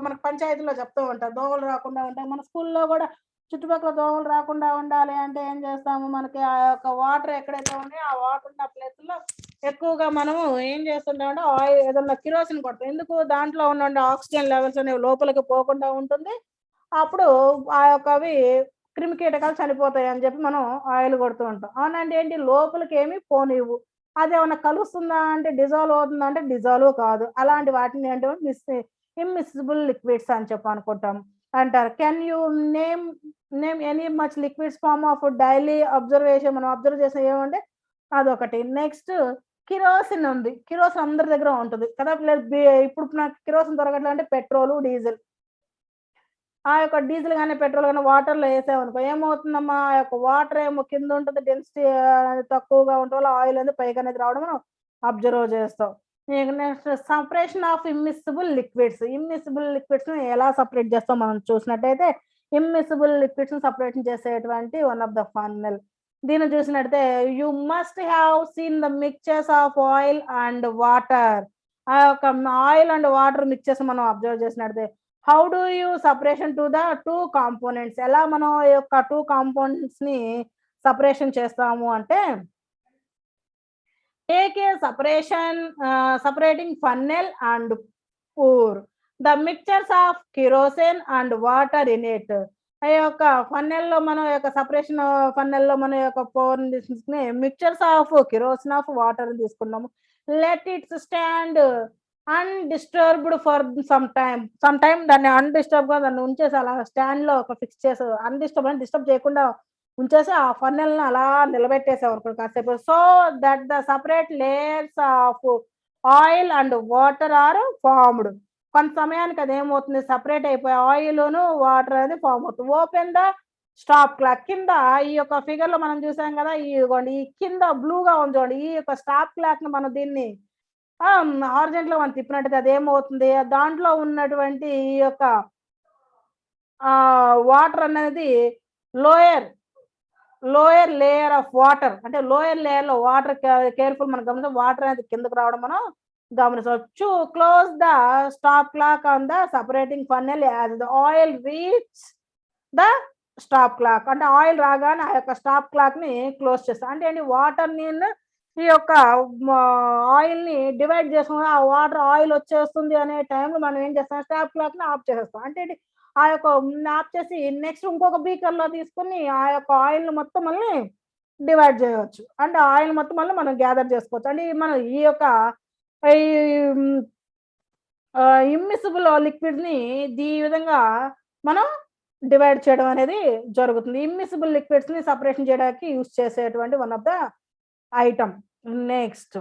మనకు పంచాయతీలో చెప్తూ ఉంటారు, దోమలు రాకుండా ఉంటాయి. మన స్కూల్లో కూడా చుట్టుపక్కల దోమలు రాకుండా ఉండాలి అంటే ఏం చేస్తాము, మనకి ఆ యొక్క వాటర్ ఎక్కడైతే ఉన్నాయో ఆ వాటర్ ఉన్న ప్లేస్లో ఎక్కువగా మనము ఏం చేస్తుంటామంటే ఆయిల్ ఏదన్నా కిరోసిన్ కొడతాం. ఎందుకు, దాంట్లో ఉన్న ఆక్సిజన్ లెవెల్స్ అనేవి లోపలికి పోకుండా ఉంటుంది, అప్పుడు ఆ యొక్క అవి క్రిమి కీటకాలు చనిపోతాయి అని చెప్పి మనం ఆయిల్ కొడుతూ ఉంటాం. అవునండి, ఏంటి లోపలికి ఏమి పోనివ్వు. అది ఏమన్నా కలుస్తుందా అంటే, డిజాల్వ్ అవుతుందా అంటే డిజాల్వ్ కాదు. అలాంటి వాటిని ఏంటంటే ఇమ్మిసిబుల్ లిక్విడ్స్ అని చెప్పి అనుకుంటాం అంటారు. Can you name any much liquids form of daily observation, మనం అబ్జర్వ్ చేసే ఏమంటే అదొకటి. నెక్స్ట్ కిరోసిన్ ఉంది, కిరోసిన్ అందరి దగ్గర ఉంటుంది కదా. ఇప్పుడు నాకు కిరోసిన్ దొరకట్లే అంటే పెట్రోలు, డీజిల్, ఆ యొక్క డీజిల్ కానీ పెట్రోల్ కానీ వాటర్లో వేసామనుకో ఏమవుతుందమ్మా, ఆ యొక్క వాటర్ ఏమో కింద ఉంటుంది, డెన్సిటీ తక్కువగా ఉండటం వల్ల ఆయిల్ అనేది పైకి అనేది రావడం మనం అబ్జర్వ్ చేస్తాం. Next separation of immiscible liquids. Immiscible liquids ఎలా సపరేట్ చేస్తాం మనం చూసినట్టయితే, ఇమ్మిసిబుల్ లిక్విడ్స్ సపరేషన్ చేసేటువంటి వన్ ఆఫ్ ద ఫన్నెల్. దీన్ని చూసినట్టయితే you must have seen the mixtures of oil and water. ఆ యొక్క ఆయిల్ అండ్ వాటర్ మిక్చర్స్ మనం అబ్జర్వ్ చేసినట్టయితే how do you separation to the 2 components, ఎలా మనం ఈ యొక్క 2 కాంపోనెంట్స్ ని సపరేషన్ చేస్తాము అంటే, take a separating funnel and pour the mixtures of kerosene and water in it. ఆ యొక్క ఫన్నెల్లో మనం యొక్క సపరేషన్ ఫన్నెల్లో మన యొక్క పోర్ తీసుకుని mixtures of kerosene of water తీసుకున్నాము. Let its stand undisturbed for some time దాన్ని అన్డిస్టర్బ్ గా దాన్ని ఉంచేసి అలా స్టాండ్ లో ఒక ఫిక్స్ చేసి డిస్టర్బ్ చేయకుండా ఉంచేసి ఆ ఫన్నెల్ని అలా నిలబెట్టేసాం అనుకోండి కాసేపు. So that the separate layers of oil and water are formed. కొంత సమయానికి అదేమవుతుంది, సపరేట్ అయిపోయి ఆయిల్ను వాటర్ అనేది ఫామ్ అవుతుంది. Open the stop clock. కింద ఈ యొక్క ఫిగర్ లో మనం చూసాం కదా, ఈ కింద బ్లూగా ఉంది చూడండి, ఈ యొక్క స్టాప్ క్లాక్ ని మనం దీన్ని హారిజంటల్ లో మనం తిప్పినట్టయితే అదేమవుతుంది, దాంట్లో ఉన్నటువంటి ఈ యొక్క వాటర్ అనేది లోయర్ లేయర్ ఆఫ్ వాటర్, అంటే లోయర్ లేయర్ లో వాటర్ కేర్ఫుల్ మనం గమనించాం, వాటర్ అనేది కిందకు రావడం మనం గమనించవచ్చు. Close the stop clock on the separating funnel as the oil reach the stop clock. అంటే ఆయిల్ రాగానే ఆ యొక్క స్టాప్ క్లాక్ ని క్లోజ్ చేస్తాం. అంటే ఏంటి, వాటర్ ని ఈ యొక్క ఆయిల్ ని డివైడ్ చేసుకుని ఆ వాటర్ ఆయిల్ వచ్చేస్తుంది అనే టైంలో మనం ఏం చేస్తాం, స్టాప్ క్లాక్ ని ఆఫ్ చేసేస్తాం. అంటే ఆ యొక్క ఆఫ్ చేసి నెక్స్ట్ ఇంకొక బీకర్ లో తీసుకుని ఆ యొక్క ఆయిల్ మొత్తం మళ్ళీ డివైడ్ చేయవచ్చు. అంటే ఆయిల్ మొత్తం మళ్ళీ మనం గ్యాదర్ చేసుకోవచ్చు. అంటే మనం ఈ యొక్క ఇమ్మిసిబుల్ లిక్విడ్ ని ఈ విధంగా మనం డివైడ్ చేయడం అనేది జరుగుతుంది. ఇమ్మిసిబుల్ లిక్విడ్స్ ని సపరేషన్ చేయడానికి యూజ్ చేసేటువంటి one of the item. Next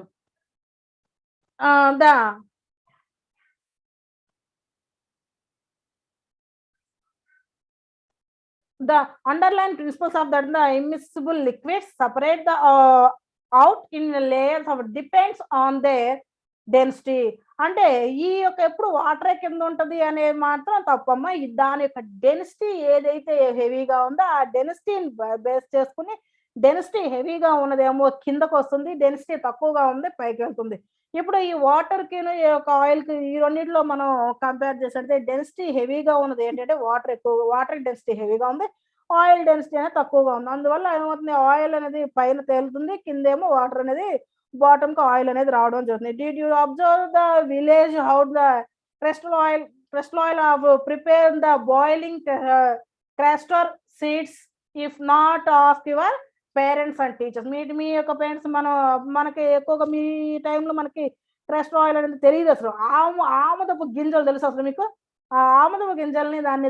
the underlying principles of that the immiscible liquids separate the out in layers of depends on their density. అంటే ఈ యొక్క ఎప్పుడు వాటర్ కింద ఉంటది అనేది మాత్రం తప్పమ్మా, దాని యొక్క డెన్సిటీ ఏదైతే హెవీగా ఉందో ఆ డెన్సిటీని బేస్ చేసుకుని డెన్సిటీ హెవీగా ఉన్నదేమో కిందకు వస్తుంది, డెన్సిటీ తక్కువగా ఉంది పైకి వెళ్తుంది. ఇప్పుడు ఈ వాటర్ కి ఈ యొక్క ఆయిల్ కి ఈ రెండింటిలో మనం కంపేర్ చేసినట్టే డెన్సిటీ హెవీగా ఉన్నది ఏంటంటే వాటర్ డెన్సిటీ హెవీగా ఉంది, ఆయిల్ డెన్సిటీ అనేది తక్కువగా ఉంది. అందువల్ల ఏమవుతుంది, ఆయిల్ అనేది పైన తేలుతుంది, కిందేమో వాటర్ అనేది బాటమ్ కి ఆయిల్ అనేది రావడం జరుగుతుంది. Did you observe the village how the castor oil of prepare the boiling castor seeds if not ask your parents and teachers. మీ యొక్క పేరెంట్స్ మనకి ఎక్కువగా మీ టైంలో మనకి క్రెస్టర్ ఆయిల్ అనేది తెలియదు అసలు. ఆముదపు గింజలు తెలుసు అసలు మీకు? ఆ ఆముదపు గింజల్ని దాన్ని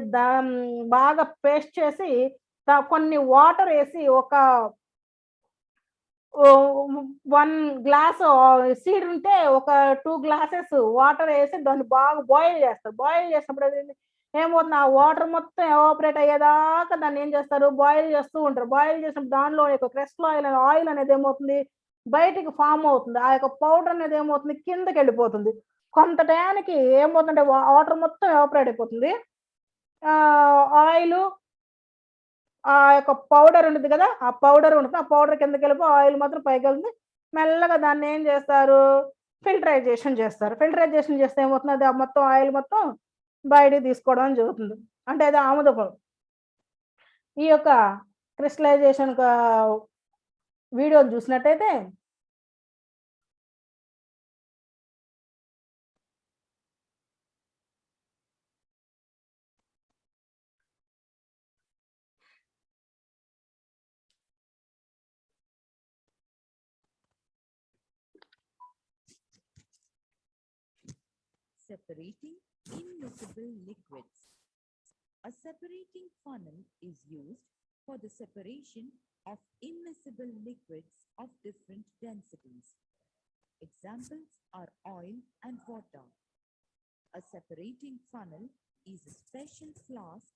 బాగా పేస్ట్ చేసి కొన్ని వాటర్ వేసి ఒక 1 గ్లాస్ సీడ్ ఉంటే ఒక 2 గ్లాసెస్ వాటర్ వేసి దాన్ని బాగా బాయిల్ చేస్తారు. బాయిల్ చేసినప్పుడు అది ఏమవుతుంది, ఆ వాటర్ మొత్తం ఎవాపరేట్ అయ్యేదాకా దాన్ని ఏం చేస్తారు, బాయిల్ చేస్తూ ఉంటారు. బాయిల్ చేసినప్పుడు దానిలో యొక్క క్రెస్టర్ ఆయిల్ అనేది ఏమవుతుంది, బయటికి ఫామ్ అవుతుంది. ఆ యొక్క పౌడర్ అనేది ఏమవుతుంది, కిందకి వెళ్ళిపోతుంది. కొంత టయానికి ఏమవుతుందంటే వాటర్ మొత్తం ఎవాపరేట్ అయిపోతుంది. ఆయిల్ ఆ యొక్క పౌడర్ ఉంటుంది కదా, ఆ పౌడర్ ఉంటుంది. ఆ పౌడర్ కిందకి వెళ్ళిపోయి ఆయిల్ మాత్రం పైకి వెళ్తుంది. మెల్లగా దాన్ని ఏం చేస్తారు, ఫిల్టరైజేషన్ చేస్తారు. ఫిల్టరైజేషన్ చేస్తే ఏమవుతుంది, అది ఆ మొత్తం ఆయిల్ మొత్తం బయటికి తీసుకోవడం జరుగుతుంది. అంటే అది ఆముదపు. ఈ యొక్క క్రిస్టలైజేషన్ వీడియో చూసినట్టయితే Separating immiscible liquids. A separating funnel is used for the separation of immiscible liquids of different densities. Examples are oil and water. A separating funnel is a special flask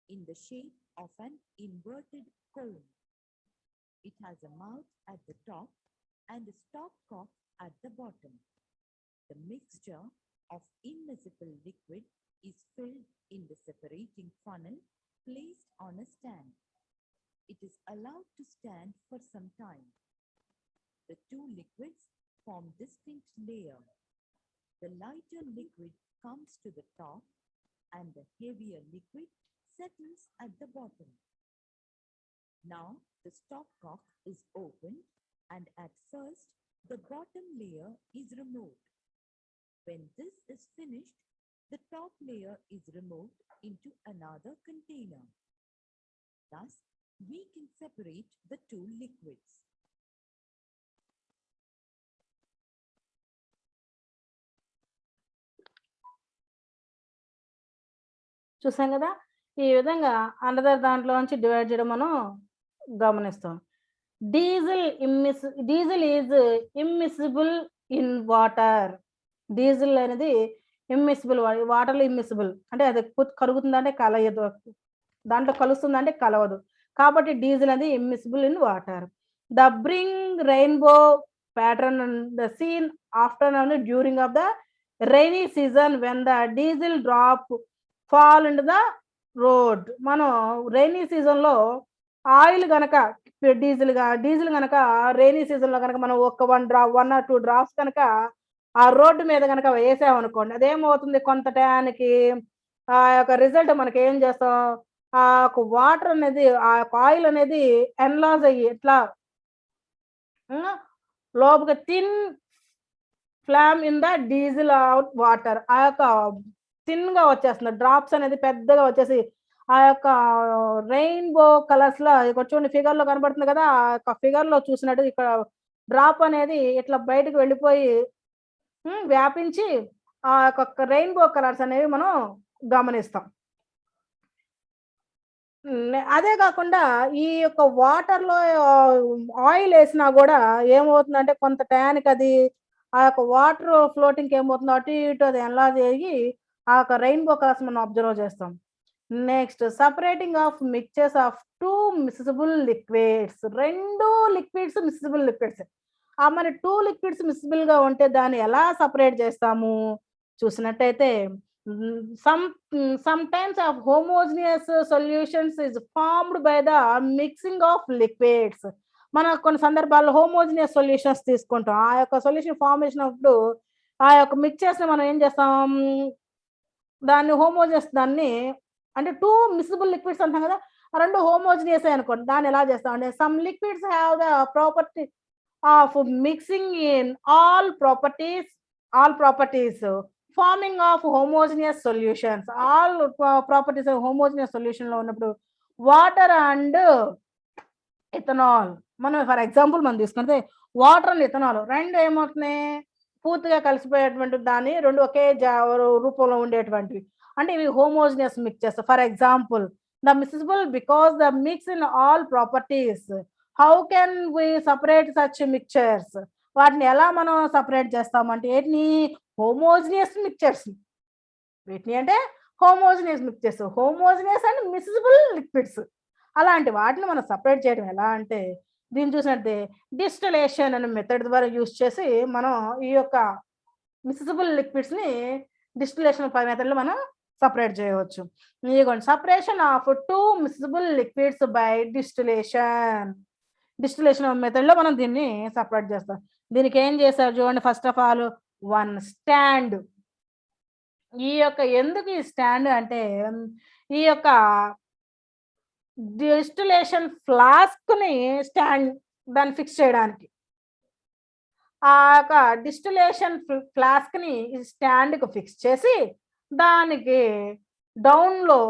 in the shape of an inverted cone. It has a mouth at the top and a stopcock at the bottom. The mixture of immiscible liquid is filled in the separating funnel placed on a stand. It is allowed to stand for some time. The two liquids form distinct layers. The lighter liquid comes to the top and the heavier liquid settles at the bottom. Now the stopcock is opened and at first the bottom layer is removed. When this is finished, the top layer is removed into another container. Thus, we can separate the two liquids. చూసాం కదా, ఈ విధంగా another దాంట్లోంచి divide చేయడం మనం గమనిస్తాం. Diesel is immiscible in water. Diesel అనేది immiscible, వాటర్లో ఇమ్మిసిబుల్ అంటే అది కరుగుతుందంటే కలయదు, దాంట్లో కలుస్తుందంటే కలవదు. కాబట్టి డీజిల్ అనేది immiscible in water. The bring rainbow pattern the seen after during of the rainy season when the diesel drop fall in the road. మనం rainy సీజన్లో ఆయిల్ కనుక డీజిల్ కనుక రైనీ సీజన్లో కనుక మనం ఒక 1 or 2 డ్రాప్స్ కనుక ఆ రోడ్డు మీద కనుక వేసామనుకోండి, అదేమవుతుంది, కొంత టయానికి ఆ యొక్క రిజల్ట్ మనకి ఏం చేస్తాం, ఆ యొక్క వాటర్ అనేది, ఆ యొక్క ఆయిల్ అనేది ఎన్లాజ్ అయ్యి ఇట్లా లోపల thin flame in the diesel water, ఆ యొక్క థిన్ గా వచ్చేస్తుంది. డ్రాప్స్ అనేది పెద్దగా వచ్చేసి ఆ యొక్క రెయిన్బో కలర్స్ లో ఇక్కడ చూడండి, ఫిగర్ లో కనబడుతుంది కదా, ఆ యొక్క ఫిగర్ లో చూసినట్టు ఇక్కడ డ్రాప్ అనేది ఇట్లా బయటకు వెళ్ళిపోయి వ్యాపించి ఆ యొక్క రెయిన్బో కలర్స్ అనేవి మనం గమనిస్తాం. అదే కాకుండా ఈ యొక్క వాటర్ లో ఆయిల్ వేసినా కూడా ఏమవుతుందంటే కొంత టయానికి అది ఆ యొక్క వాటర్ ఫ్లోటింగ్ ఏమవుతుందో అటు ఇటు అది ఎన్లార్జ్ అయ్యి ఆ యొక్క రెయిన్బో కలర్స్ మనం అబ్జర్వ్ చేస్తాం. Next separating of mixtures of 2 miscible liquids. 2 liquids miscible liquids. మరి 2 లిక్విడ్స్ మిసిబుల్ గా ఉంటే దాన్ని ఎలా సపరేట్ చేస్తాము చూసినట్టయితే, sometimes of homogeneous solutions is formed by the mixing of liquids. మన కొన్ని సందర్భాల్లో హోమోజినియస్ సొల్యూషన్స్ తీసుకుంటాం. ఆ యొక్క సొల్యూషన్ ఫార్మేషన్ అప్పుడు ఆ యొక్క మిక్చర్స్ ని మనం ఏం చేస్తాం, దాన్ని హోమోజినియస్, దాన్ని అంటే 2 మిసిబుల్ లిక్విడ్స్ అంటాం కదా, ఆ 2 హోమోజినియస్ అనుకోండి, దాన్ని ఎలా చేస్తాం అంటే some liquids have the property of mixing in all properties farming of homogeneous solutions. All properties homogeneous solution లో ఉన్నప్పుడు వాటర్ అండ్ ఇథనాల్. మనం ఫర్ ఎగ్జాంపుల్ మనం తీసుకుంటే వాటర్ అండ్ ఇథనాల్ రెండు ఏమవుతున్నాయి, పూర్తిగా కలిసిపోయేటువంటి దాన్ని రెండు ఒకే రూపంలో ఉండేటువంటివి. అంటే ఇవి homogeneous mixtures. For example the miscible because the mix in all properties. How can we separate such mixtures? వాటిని ఎలా మనం సపరేట్ చేస్తామంటే ఏంటిని, హోమోజినియస్ మిక్చర్స్. వీటిని అంటే homogeneous mixtures, homogeneous and miscible liquids. అలాంటి వాటిని మనం సపరేట్ చేయడం ఎలా అంటే, దీన్ని చూసినట్టే డిస్టిలేషన్ అనే మెథడ్ ద్వారా యూస్ చేసి మనం ఈ యొక్క మిక్సిబుల్ లిక్విడ్స్ని డిస్టిలేషన్ మెథడ్లో మనం సపరేట్ చేయవచ్చు. ఇదిగోండి separation of two miscible liquids by distillation మెథడ్లో మనం దీన్ని సపరేట్ చేస్తాం. దీనికి ఏం చేశారు చూడండి, first of all one stand. ఈ యొక్క ఎందుకు ఈ స్టాండ్ అంటే, ఈ యొక్క డిస్టిలేషన్ ఫ్లాస్క్ని స్టాండ్ దాన్ని ఫిక్స్ చేయడానికి, ఆ యొక్క డిస్టిలేషన్ ఫ్లాస్క్ని స్టాండ్కి ఫిక్స్ చేసి దానికి డౌన్లో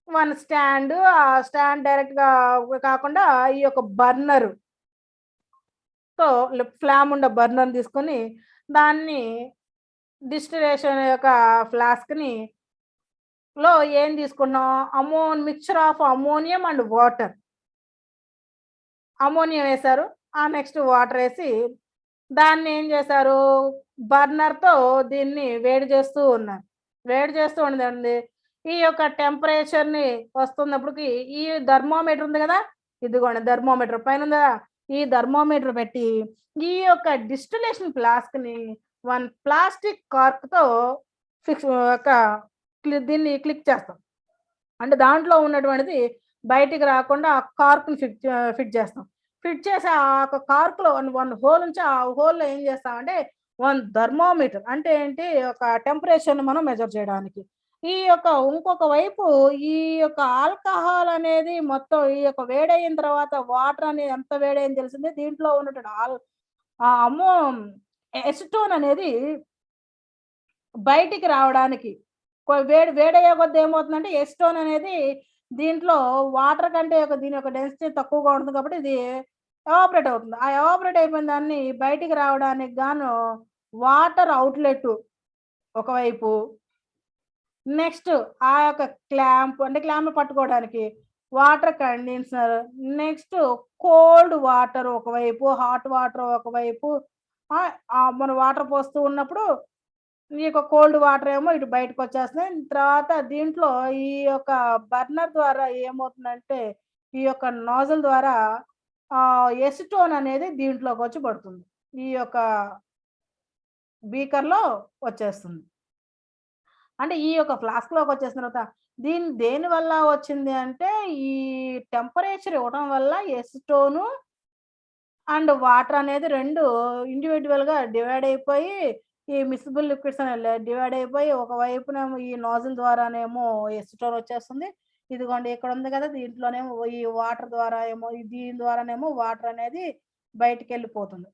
వన్ స్టాండ్, ఆ స్టాండ్ డైరెక్ట్గా కాకుండా ఈ యొక్క బర్నర్తో ఫ్లామ్ ఉండే బర్నర్ తీసుకొని దాన్ని డిస్టిలేషన్ యొక్క ఫ్లాస్క్ని లో ఏం తీసుకున్నాం, mixture of ammonium and water. Ammonium వేశారు, ఆ నెక్స్ట్ వాటర్ వేసి దాన్ని ఏం చేశారు, బర్నర్తో దీన్ని వేడి చేస్తూ ఉన్నారు. వేడి చేస్తూ ఉండదండి, ఈ యొక్క టెంపరేచర్ని వస్తున్నప్పటికి ఈ థర్మోమీటర్ ఉంది కదా, ఇదిగోండి థర్మోమీటర్ పైన ఉందా, ఈ థర్మోమీటర్ పెట్టి ఈ యొక్క డిస్టిలేషన్ ఫ్లాస్క్ని వన్ ప్లాస్టిక్ కార్క్తో ఫిక్స్ దీన్ని క్లిక్ చేస్తాం. అంటే దాంట్లో ఉన్నటువంటిది బయటికి రాకుండా ఆ కార్క్ని ఫిట్ చేస్తాం. ఫిట్ చేసి ఆ యొక్క కార్క్లో వన్ హోల్ ఉంచి ఆ హోల్లో ఏం చేస్తామంటే వన్ థర్మోమీటర్, అంటే ఏంటి, ఒక టెంపరేచర్ని మనం మెజర్ చేయడానికి. ఈ యొక్క ఇంకొక వైపు ఈ యొక్క ఆల్కహాల్ అనేది మొత్తం ఈ యొక్క వేడైన తర్వాత వాటర్ అనేది ఎంత వేడైంది తెలిసింది, దీంట్లో ఉన్నటువంటి ఎసిటోన్ అనేది బయటికి రావడానికి వేడయ్యే కొద్ది ఏమవుతుందంటే ఎసిటోన్ అనేది దీంట్లో వాటర్ కంటే దీని యొక్క డెన్సిటీ తక్కువగా ఉంటుంది కాబట్టి ఇది ఎవాపరేట్ అవుతుంది. ఆ ఎవాపరేట్ అయిపోయిన దాన్ని బయటికి రావడానికి గాను వాటర్ అవుట్లెట్ ఒకవైపు, నెక్స్ట్ ఆ యొక్క క్లాంప్ అంటే క్లాంప్ పట్టుకోవడానికి water condenser, next cold water ఒకవైపు, హాట్ వాటర్ ఒకవైపు. మన వాటర్ పోస్తూ ఉన్నప్పుడు ఈ యొక్క కోల్డ్ వాటర్ ఏమో ఇటు బయటకు వచ్చేస్తున్నాయి. తర్వాత దీంట్లో ఈ యొక్క బర్నర్ ద్వారా ఏమవుతుందంటే ఈ యొక్క నాజిల్ ద్వారా ఎసిటోన్ అనేది దీంట్లోకి వచ్చి పడుతుంది, ఈ యొక్క బీకర్లో వచ్చేస్తుంది. అంటే ఈ యొక్క ఫ్లాస్క్లోకి వచ్చేసిన తర్వాత దేని వల్ల వచ్చింది అంటే, ఈ టెంపరేచర్ ఇవ్వడం వల్ల ఎసిటోను అండ్ వాటర్ అనేది రెండు ఇండివిజువల్గా డివైడ్ అయిపోయి ఈ మిక్సిబుల్ లిక్విడ్స్ అనేవి డివైడ్ అయిపోయి ఒకవైపునేమో ఈ నాజిల్ ద్వారానేమో ఎసిటోన్ వచ్చేస్తుంది. ఇదిగోండి ఇక్కడ ఉంది కదా, దీంట్లోనేమో ఈ వాటర్ ద్వారా ఏమో దీని ద్వారానేమో వాటర్ అనేది బయటికి వెళ్ళిపోతుంది.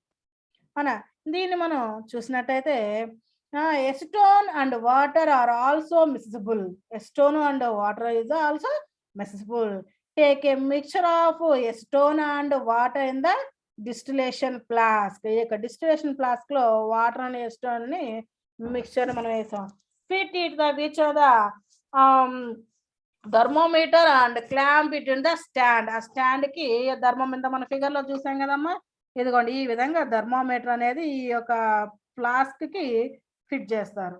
అవునా, దీన్ని మనం చూసినట్టయితే acetone and water are also miscible. Acetone and water is also miscible. Take a mixture of acetone and water in the distillation flask. ఈ యొక్క డిస్టిలేషన్ ఫ్లాస్క్ లో వాటర్ అనే ఎసిటోన్ ని మిక్చర్ మనం వేసాం. Fit it the which of the thermometer and clamp it in the stand. ఆ stand కి thermometer మన ఫిగర్ లో చూసాం కదమ్మా, ఇదిగోండి ఈ విధంగా థర్మోమీటర్ అనేది ఈ యొక్క ఫ్లాస్క్ కి ఫిట్ చేస్తారు.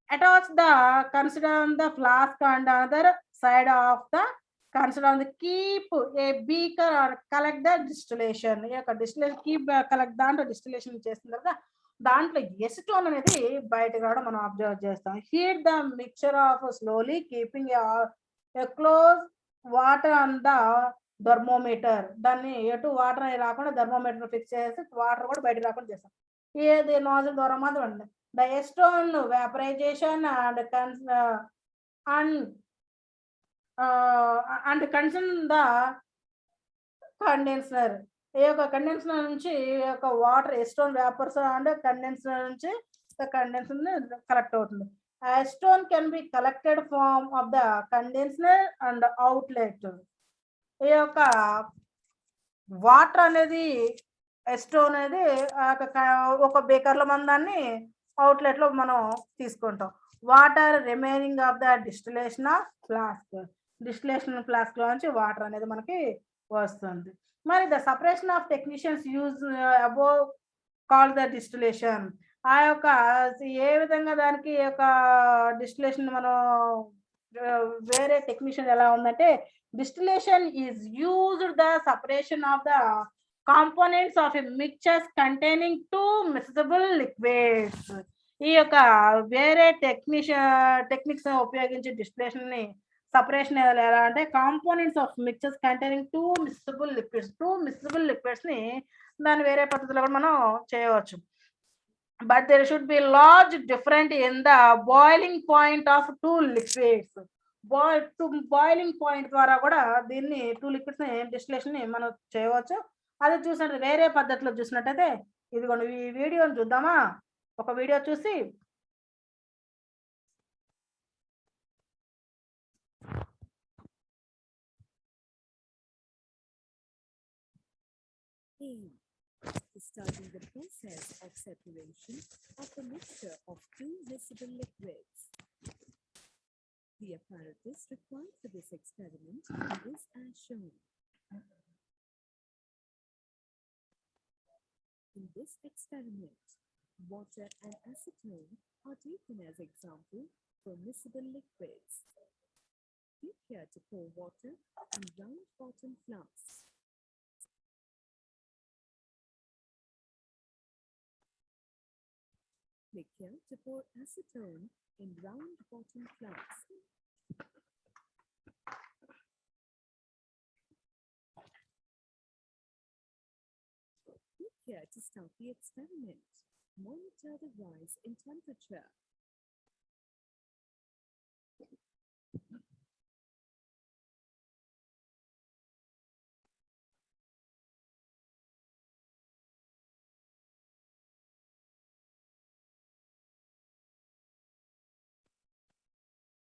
Attach the condenser on the flask and other side of the condenser on the keep a beaker or collect the distillation. ఈ యొక్క డిస్టిలేషన్ కీప్ కలెక్ట్ దాంట్లో డిస్టిలేషన్ చేసిన తర్వాత దాంట్లో ఎసిటోన్ అనేది బయటకు రావడం మనం అబ్జర్వ్ చేస్తాం. Heat the mixture of slowly keeping A close water on the thermometer. దాన్ని ఎటు వాటర్ అనేది రాకుండా థర్మోమీటర్ ఫిక్స్ చేసి వాటర్ కూడా బయటకు రాకుండా చేస్తాం. ఏది నాజిల్ ద్వారా మాత్రం అండి. The acetone vaporization and concern the condenser. ఈ యొక్క కండెన్సర్ నుంచి ఈ యొక్క water acetone vapours and condenser నుంచి కండెన్సర్ కలెక్ట్ అవుతుంది. Acetone can be collected form of the condenser and outlet. ఈ యొక్క వాటర్ అనేది ఎస్టోన్ అనేది ఒక బేకర్లో మనం దాన్ని అవుట్లెట్లో మనం తీసుకుంటాం. Water remaining of the distillation of flask లోంచి వాటర్ అనేది మనకి వస్తుంది. మరి the separation of technicians use above call the distillation. ఆ యొక్క ఏ విధంగా దానికి యొక్క డిస్టిలేషన్ మనం వేరే టెక్నీషియన్ ఎలా ఉందంటే, distillation is used the separation of the components of a mixtures containing two miscible liquids. ఈ యొక్క వేరే టెక్నిక్స్ ఉపయోగించి డిస్టిలేషన్ ని సపరేషన్ ఎలా అంటే, components of mixtures containing two miscible liquids ని దాన్ని వేరే పద్ధతిలో కూడా మనం చేయవచ్చు. But there should be large different in the boiling point of two liquids. Boiling point ద్వారా కూడా దీన్ని టూ లిక్విడ్స్ ని డిస్టిలేషన్ ని మనం చేయవచ్చు. అది చూసినట్టు వేరే పద్ధతిలో చూసినట్టయితే, ఇదిగోండి ఈ వీడియోని చూద్దామా. ఒక వీడియో చూసి starting the process of separation of a mixture of two miscible liquids. The apparatus required for this experiment is as shown. In this experiment, water and acetone are taken as example for miscible liquids. Click here to pour water in round bottom flasks. Click here to pour acetone in round bottom flasks. Click here to start the experiment. Monitor the rise in temperature.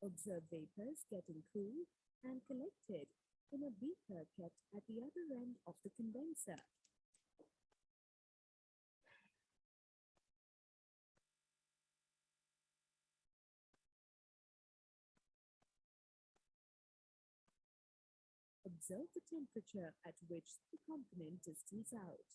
Observe vapors getting cooled and collected in a beaker kept at the other end of the condenser. Observe the temperature at which the component distills out.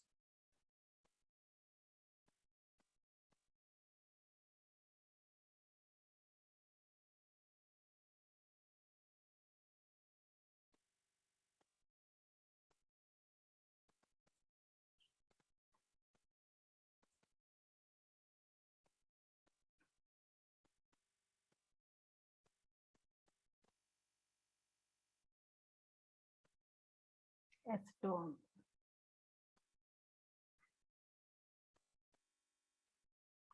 acetone,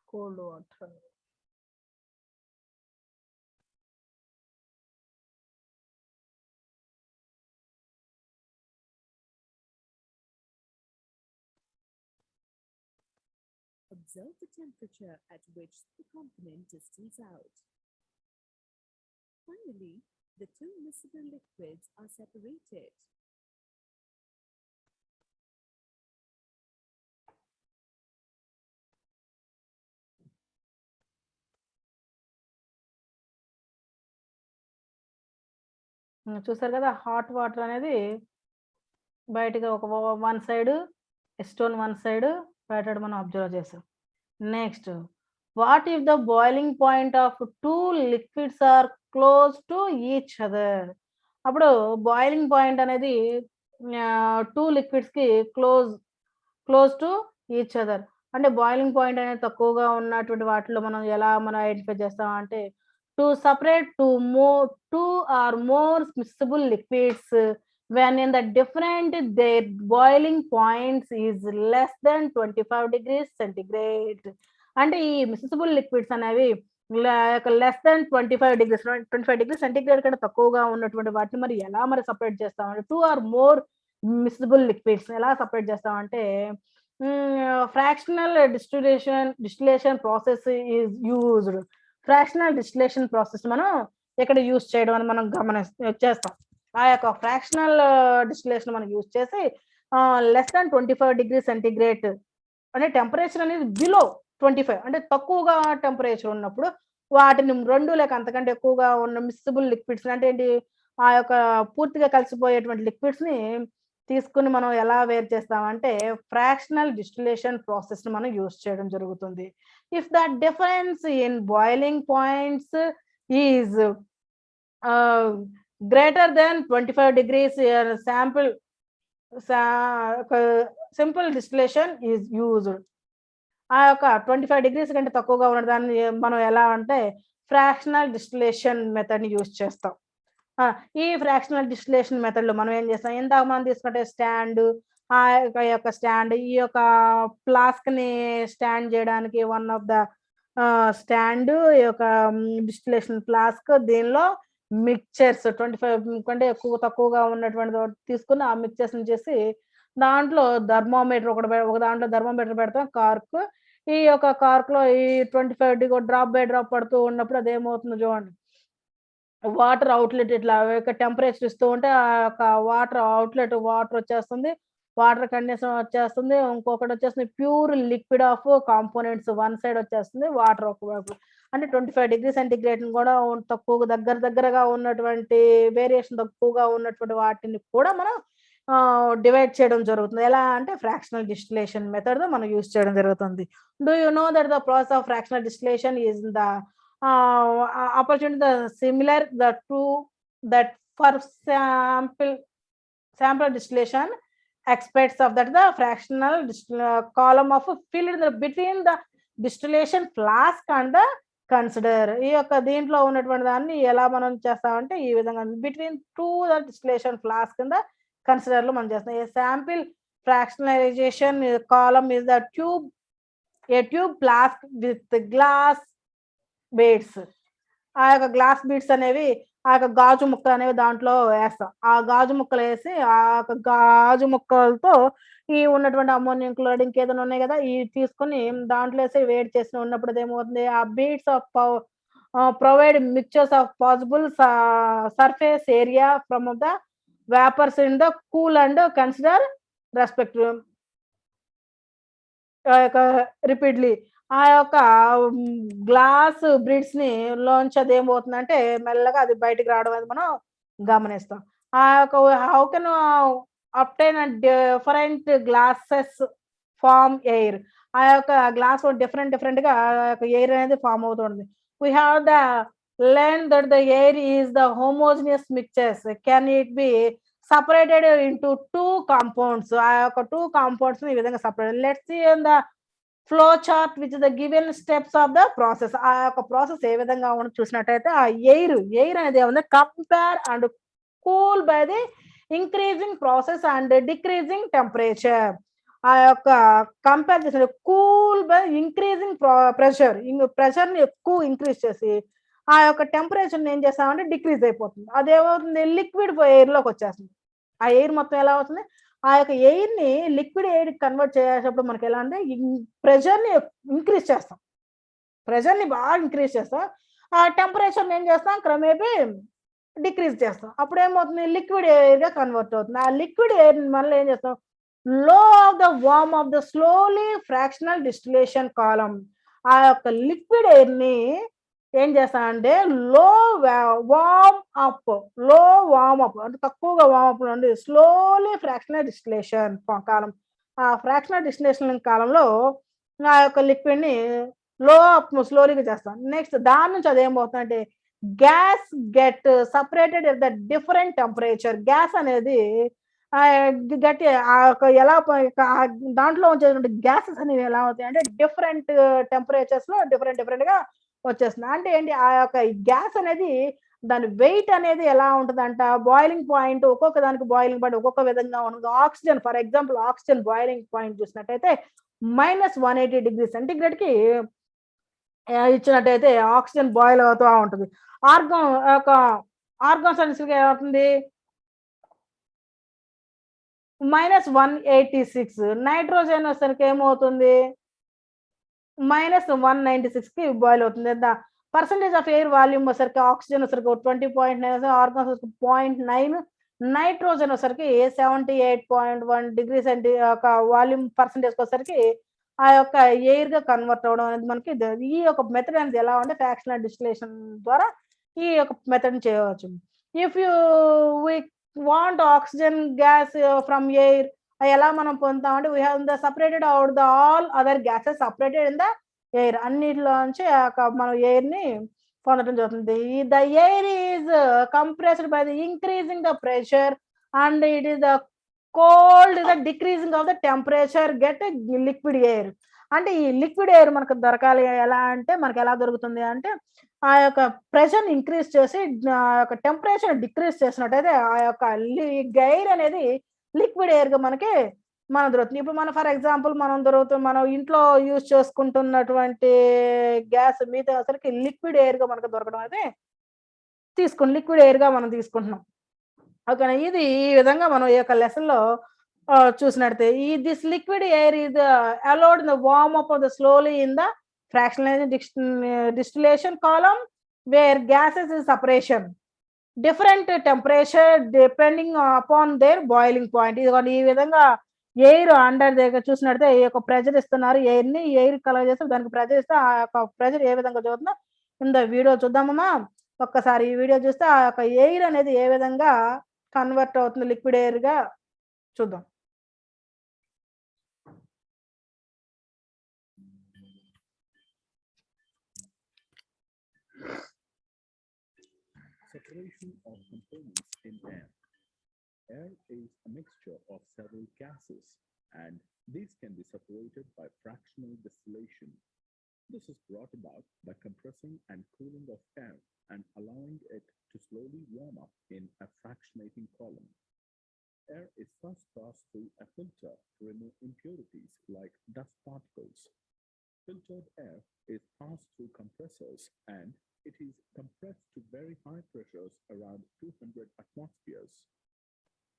cold water, Observe the temperature at which the component distills out. Finally, the two miscible liquids are separated. చూసారు కదా, hot water అనేది బయటగా ఒక one side, acetone one side పెట్టడం మనం observe చేసాం. Next, what if the boiling point of two liquids are close to each other? అప్పుడు boiling point అనేది టూ లిక్విడ్స్ కి క్లోజ్ టు ఈచ్ అదర్ అంటే బాయిలింగ్ పాయింట్ అనేది తక్కువగా ఉన్నటువంటి వాటిలో మనం ఎలా ఐడెంటిఫై చేస్తాం అంటే, to separate two or more miscible liquids when in the different their boiling points is less than 25 degrees centigrade. అంటే ఈ మిస్సిబుల్ లిక్విడ్స్ అనేవి లెస్ దెన్ 25 డిగ్రీ సెంటిగ్రేడ్ కంటే తక్కువగా ఉన్నటువంటి వాటిని మరి ఎలా సపరేట్ చేస్తామంటే, టూ ఆర్ మోర్ మిస్సిబుల్ లిక్విడ్స్ ఎలా సపరేట్ చేస్తామంటే, fractional distillation process is used. Fractional distillation process మనం ఇక్కడ యూజ్ చేయడం అని మనం చేస్తాం. ఆ యొక్క ఫ్రాక్షనల్ డిస్టిలేషన్ మనం యూజ్ చేసి లెస్ దాన్ 25°C అంటే టెంపరేచర్ అనేది బిలో 25 అంటే తక్కువగా టెంపరేచర్ ఉన్నప్పుడు వాటిని 2 లేక అంతకంటే ఎక్కువగా ఉన్న మిస్సిబుల్ లిక్విడ్స్ అంటే ఏంటి ఆ యొక్క పూర్తిగా కలిసిపోయేటువంటి లిక్విడ్స్ ని తీసుకుని మనం ఎలా వేరు చేస్తామంటే ఫ్రాక్షనల్ డిస్టిలేషన్ ప్రాసెస్ ని మనం యూజ్ చేయడం జరుగుతుంది. If the difference in boiling points is greater than 25 degrees sample simple distillation is used. ఆ యొక్క 25 degrees కంటే తక్కువగా ఉన్న దాన్ని మనం ఎలా అంటే ఫ్రాక్షనల్ డిస్టిలేషన్ మెథడ్ ని యూజ్ చేస్తాం. ఈ ఫ్రాక్షనల్ డిస్టిలేషన్ మెథడ్ లో మనం ఏం చేస్తాం ఇందాక మనం తీసుకుంటే స్టాండ్ ఆ యొక్క స్టాండ్ ఈ యొక్క ఫ్లాస్క్ ని స్టాండ్ చేయడానికి వన్ ఆఫ్ ద స్టాండ్ ఈ యొక్క డిస్టిలేషన్ ఫ్లాస్క్ దీనిలో మిక్చర్స్ 25 కంటే తక్కువగా ఉన్నటువంటి తీసుకుని ఆ మిక్చర్స్ చేసి దాంట్లో థర్మోమీటర్ ఒక దాంట్లో థర్మోమీటర్ పెడతాం కార్క్ ఈ యొక్క కార్క్ లో ఈ 25 డ్రాప్ బై డ్రాప్ పడుతూ ఉన్నప్పుడు అదేమవుతుందో చూడండి వాటర్ అవుట్లెట్ ఇట్లా టెంపరేచర్ ఇస్తూ ఉంటే ఆ యొక్క వాటర్ అవుట్లెట్ వాటర్ వచ్చేస్తుంది వాటర్ కండిషన్ వచ్చేస్తుంది ఇంకొకటి వచ్చేస్తుంది pure liquid of components one side వచ్చేస్తుంది వాటర్ ఒకవైపు అంటే 25°C కూడా తక్కువ దగ్గరగా ఉన్నటువంటి వేరియేషన్ తక్కువగా ఉన్నటువంటి వాటిని కూడా మనం డివైడ్ చేయడం జరుగుతుంది ఎలా అంటే ఫ్రాక్షనల్ డిస్టిలేషన్ మెథడ్ మనం యూజ్ చేయడం జరుగుతుంది. Do you know that the process of fractional distillation is the opportunity the similar the two that for sample distillation aspects of that the fractional column of filled between the distillation flask and the consider ఈ యొక్క దీంట్లో ఉన్నటువంటి దాన్ని ఎలా మనం చేస్తామంటే ఈ విధంగా between two the distillation flask కింద కన్సిడర్ లో మనం చేస్తాం. A sample fractionalization column is the tube a tube flask with glass beads ఆ యొక్క గ్లాస్ బీడ్స్ అనేవి ఆ యొక్క గాజు ముక్కలు అనేవి దాంట్లో వేస్తాం. ఆ గాజు ముక్కలు వేసి ఆ యొక్క గాజు ముక్కలతో ఈ ఉన్నటువంటి అమ్మోనియం క్లోరైడ్ ఇంకేదైనా ఉన్నాయి కదా ఇవి తీసుకొని దాంట్లో వేసి వేడి చేసి ఉన్నప్పుడు ఏమవుతుంది ఆ beads of provide mixtures of possible surface area from the vapours in the cool and consider respective repeatedly ఆ యొక్క గ్లాస్ బ్రిడ్స్ ని లోంచి అది ఏమవుతుందంటే మెల్లగా అది బయటికి రావడం అనేది మనం గమనిస్తాం. ఆ యొక్క how can obtain different glasses form air ఆ యొక్క గ్లాస్ డిఫరెంట్ గా ఎయిర్ అనేది ఫామ్ అవుతుంది. We have the learn that the air is the homogeneous mixtures can it be separated into two compounds ఆ యొక్క టూ కాంపౌండ్స్ ఈ విధంగా separate let's see in the flow chart which the given steps of the process ఆ యొక్క process ఏ విధంగా ఉండదు చూసినట్టయితే ఆ ఎయిర్ అనేది ఏముంది compare and cool by the increasing process and decreasing temperature ఆ యొక్క కంపేర్ చేసిన కూల్ బై ఇంక్రీజింగ్ ప్రెషర్ ని ఎక్కువ ఇంక్రీజ్ చేసి ఆ యొక్క టెంపరేచర్ ఏం చేస్తామంటే డిక్రీజ్ అయిపోతుంది. అదేమవుతుంది లిక్విడ్ ఎయిర్ లోకి వచ్చేస్తుంది. ఆ ఎయిర్ మొత్తం ఎలా అవుతుంది ఆ యొక్క ఎయిర్ ని లిక్విడ్ ఎయిర్ కన్వర్ట్ చేసేటప్పుడు మనకి ఎలా అంటే ప్రెషర్ ని ఇంక్రీజ్ చేస్తాం ప్రెషర్ ని బాగా ఇంక్రీజ్ చేస్తాం ఆ టెంపరేచర్ ఏం చేస్తాం క్రమేపీ డిక్రీజ్ చేస్తాం అప్పుడు ఏమవుతుంది లిక్విడ్ ఎయిర్ గా కన్వర్ట్ అవుతుంది. ఆ లిక్విడ్ ఎయిర్ మళ్ళీ ఏం చేస్తాం లో of the warm of the slowly fractional distillation column ఆ యొక్క లిక్విడ్ ఎయిర్ ని ఏం చేస్తానంటే వార్మ్ అప్ అంటే తక్కువగా వార్మ్ అప్ నుండి స్లోలీ ఫ్రాక్షనల్ డిస్టిలేషన్ కాలం ఆ ఫ్రాక్షనల్ డిస్టిలేషన్ కాలంలో ఆ యొక్క లిక్విడ్ ని స్లోలీగా చేస్తాం. నెక్స్ట్ దాని నుంచి అదేమవుతుందంటే gas get separated at the different temperature gas అనేది గట్టి ఎలా దాంట్లో వచ్చేటువంటి గ్యాసెస్ అనేవి ఎలా అవుతాయి అంటే డిఫరెంట్ టెంపరేచర్స్ లో డిఫరెంట్ గా వచ్చేస్తుంది. అంటే ఏంటి ఆ యొక్క గ్యాస్ అనేది దాని వెయిట్ అనేది ఎలా ఉంటుందంట బాయిలింగ్ పాయింట్ ఒక్కొక్క దానికి బాయిలింగ్ పాయింట్ ఒక్కొక్క విధంగా ఉంటుంది. Oxygen for example oxygen boiling point చూసినట్టయితే -180°C కి ఇచ్చినట్టయితే ఆక్సిజన్ బాయిల్ అవుతూ ఉంటుంది. ఆర్గాన్స్ అనేసరికి ఏమవుతుంది -186 నైట్రోజన్ వచ్చేసరికి ఏమవుతుంది -196 కి బాయిల్ అవుతుంది. పర్సంటేజ్ ఆఫ్ ఎయిర్ వాల్యూమ్ వచ్చరికి ఆక్సిజన్ వచ్చరికి 20.9 ఆర్గాన్స్ 0.9 నైట్రోజన్ వచ్చేసరికి 78.1 డిగ్రీ ఒక వాల్యూమ్ పర్సెంటేజ్కి వచ్చేసరికి ఆ యొక్క ఎయిర్గా కన్వర్ట్ అవ్వడం అనేది మనకి ఈ యొక్క మెథడ్ అనేది ఎలా ఉంటే ఫ్రాక్షనల్ డిస్టిలేషన్ ద్వారా ఈ యొక్క మెథడ్ని చేయవచ్చు. If you we want oxygen gas from air ఎలా మనం పొందుతామంటే we have the separated out the all other gases separated in the air. అన్నిటిలోంచి మనం ఎయిర్ని పొందడం జరుగుతుంది. The air is compressed by the increasing the pressure and it is the cold is the decreasing of the temperature get liquid air. అంటే ఈ liquid air మనకు దొరకాలి ఎలా అంటే మనకి ఎలా దొరుకుతుంది అంటే ఆ యొక్క ప్రెషర్ ఇంక్రీజ్ చేసి ఆ యొక్క టెంపరేచర్ డిక్రీజ్ చేసినట్టయితే ఆ యొక్క ఎయిర్ అనేది లిక్విడ్ ఎయిర్గా మనకి దొరుకుతుంది. ఇప్పుడు మనం ఫర్ ఎగ్జాంపుల్ మనం ఇంట్లో యూజ్ చేసుకుంటున్నటువంటి గ్యాస్ మీద అసలుకి లిక్విడ్ ఎయిర్గా మనకు దొరకడం అయితే లిక్విడ్ ఎయిర్గా మనం తీసుకుంటున్నాం. ఓకేనా, ఇది ఈ విధంగా మనం ఈ యొక్క లెసన్లో చూసినట్టే this liquid air is allowed in the warm up of the slowly in the fractionalized distillation column where gases is separation different temperature depending upon their boiling point. ఇది ఈ విధంగా ఎయిర్ అండర్ దగ్గర చూసినట్టే ఈ యొక్క ప్రెజర్ ఇస్తున్నారు, air colour చేస్తే దానికి ప్రెజర్ ఇస్తే ఆ యొక్క ప్రెజర్ ఏ విధంగా చూస్తుందో ఇంత వీడియో చూద్దామమ్మా. ఒక్కసారి ఈ వీడియో చూస్తే ఆ యొక్క ఎయిర్ అనేది ఏ విధంగా కన్వర్ట్ అవుతుంది లిక్విడ్ ఎయిర్గా చూద్దాం. Separation of components in air. Air is a mixture of several gases, and these can be separated by fractional distillation. This is brought about by compressing and cooling of air and allowing it to slowly warm up in a fractionating column. Air is first passed through a filter to remove impurities like dust particles. Filtered air is passed through compressors and it is compressed to very high pressures around 200 atmospheres.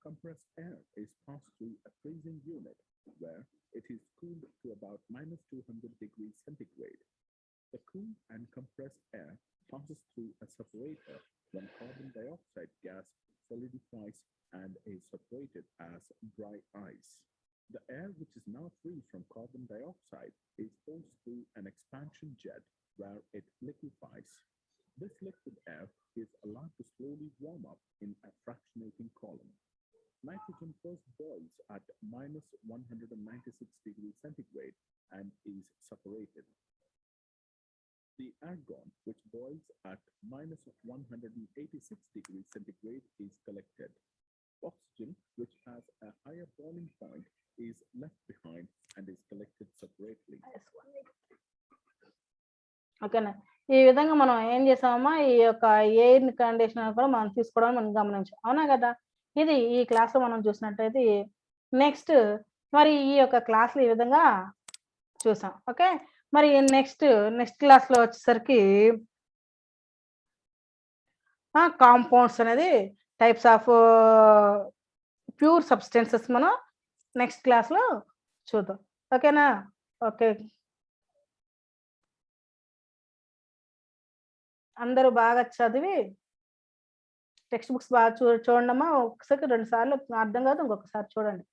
Compressed air is passed through a freezing unit where it is cooled to about -200 degrees centigrade. The cooled and compressed air passes through a separator when carbon dioxide gas solidifies and is separated as dry ice. The air which is now free from carbon dioxide is forced through an expansion jet where it liquefies. This liquid air is allowed to slowly warm up in a fractionating column. Nitrogen first boils at -196 degrees centigrade and is separated. The argon, which boils at -186 degrees centigrade, is collected. Oxygen, which has a higher boiling point, is left behind and is collected separately. ఓకేనా, ఈ విధంగా మనం ఏం చేసామమ్మా ఈ యొక్క air conditioner కూడా మనం తీసుకోవడం మనం గమనించాం, అవునా కదా. ఇది ఈ క్లాస్లో మనం చూసినట్టయితే నెక్స్ట్ మరి ఈ యొక్క క్లాస్లో ఈ విధంగా చూసాం. ఓకే, మరి నెక్స్ట్ క్లాస్లో వచ్చేసరికి కాంపౌండ్స్ అనేది టైప్స్ ఆఫ్ ప్యూర్ సబ్స్టెన్సెస్ మనం నెక్స్ట్ క్లాస్లో చూద్దాం. ఓకేనా, ఓకే, అందరూ బాగా చదివి టెక్స్ట్ బుక్స్ బాగా చూడండి అమ్మా. ఒకసారి 2 సార్లు అర్థం కాదు, ఇంకొకసారి చూడండి.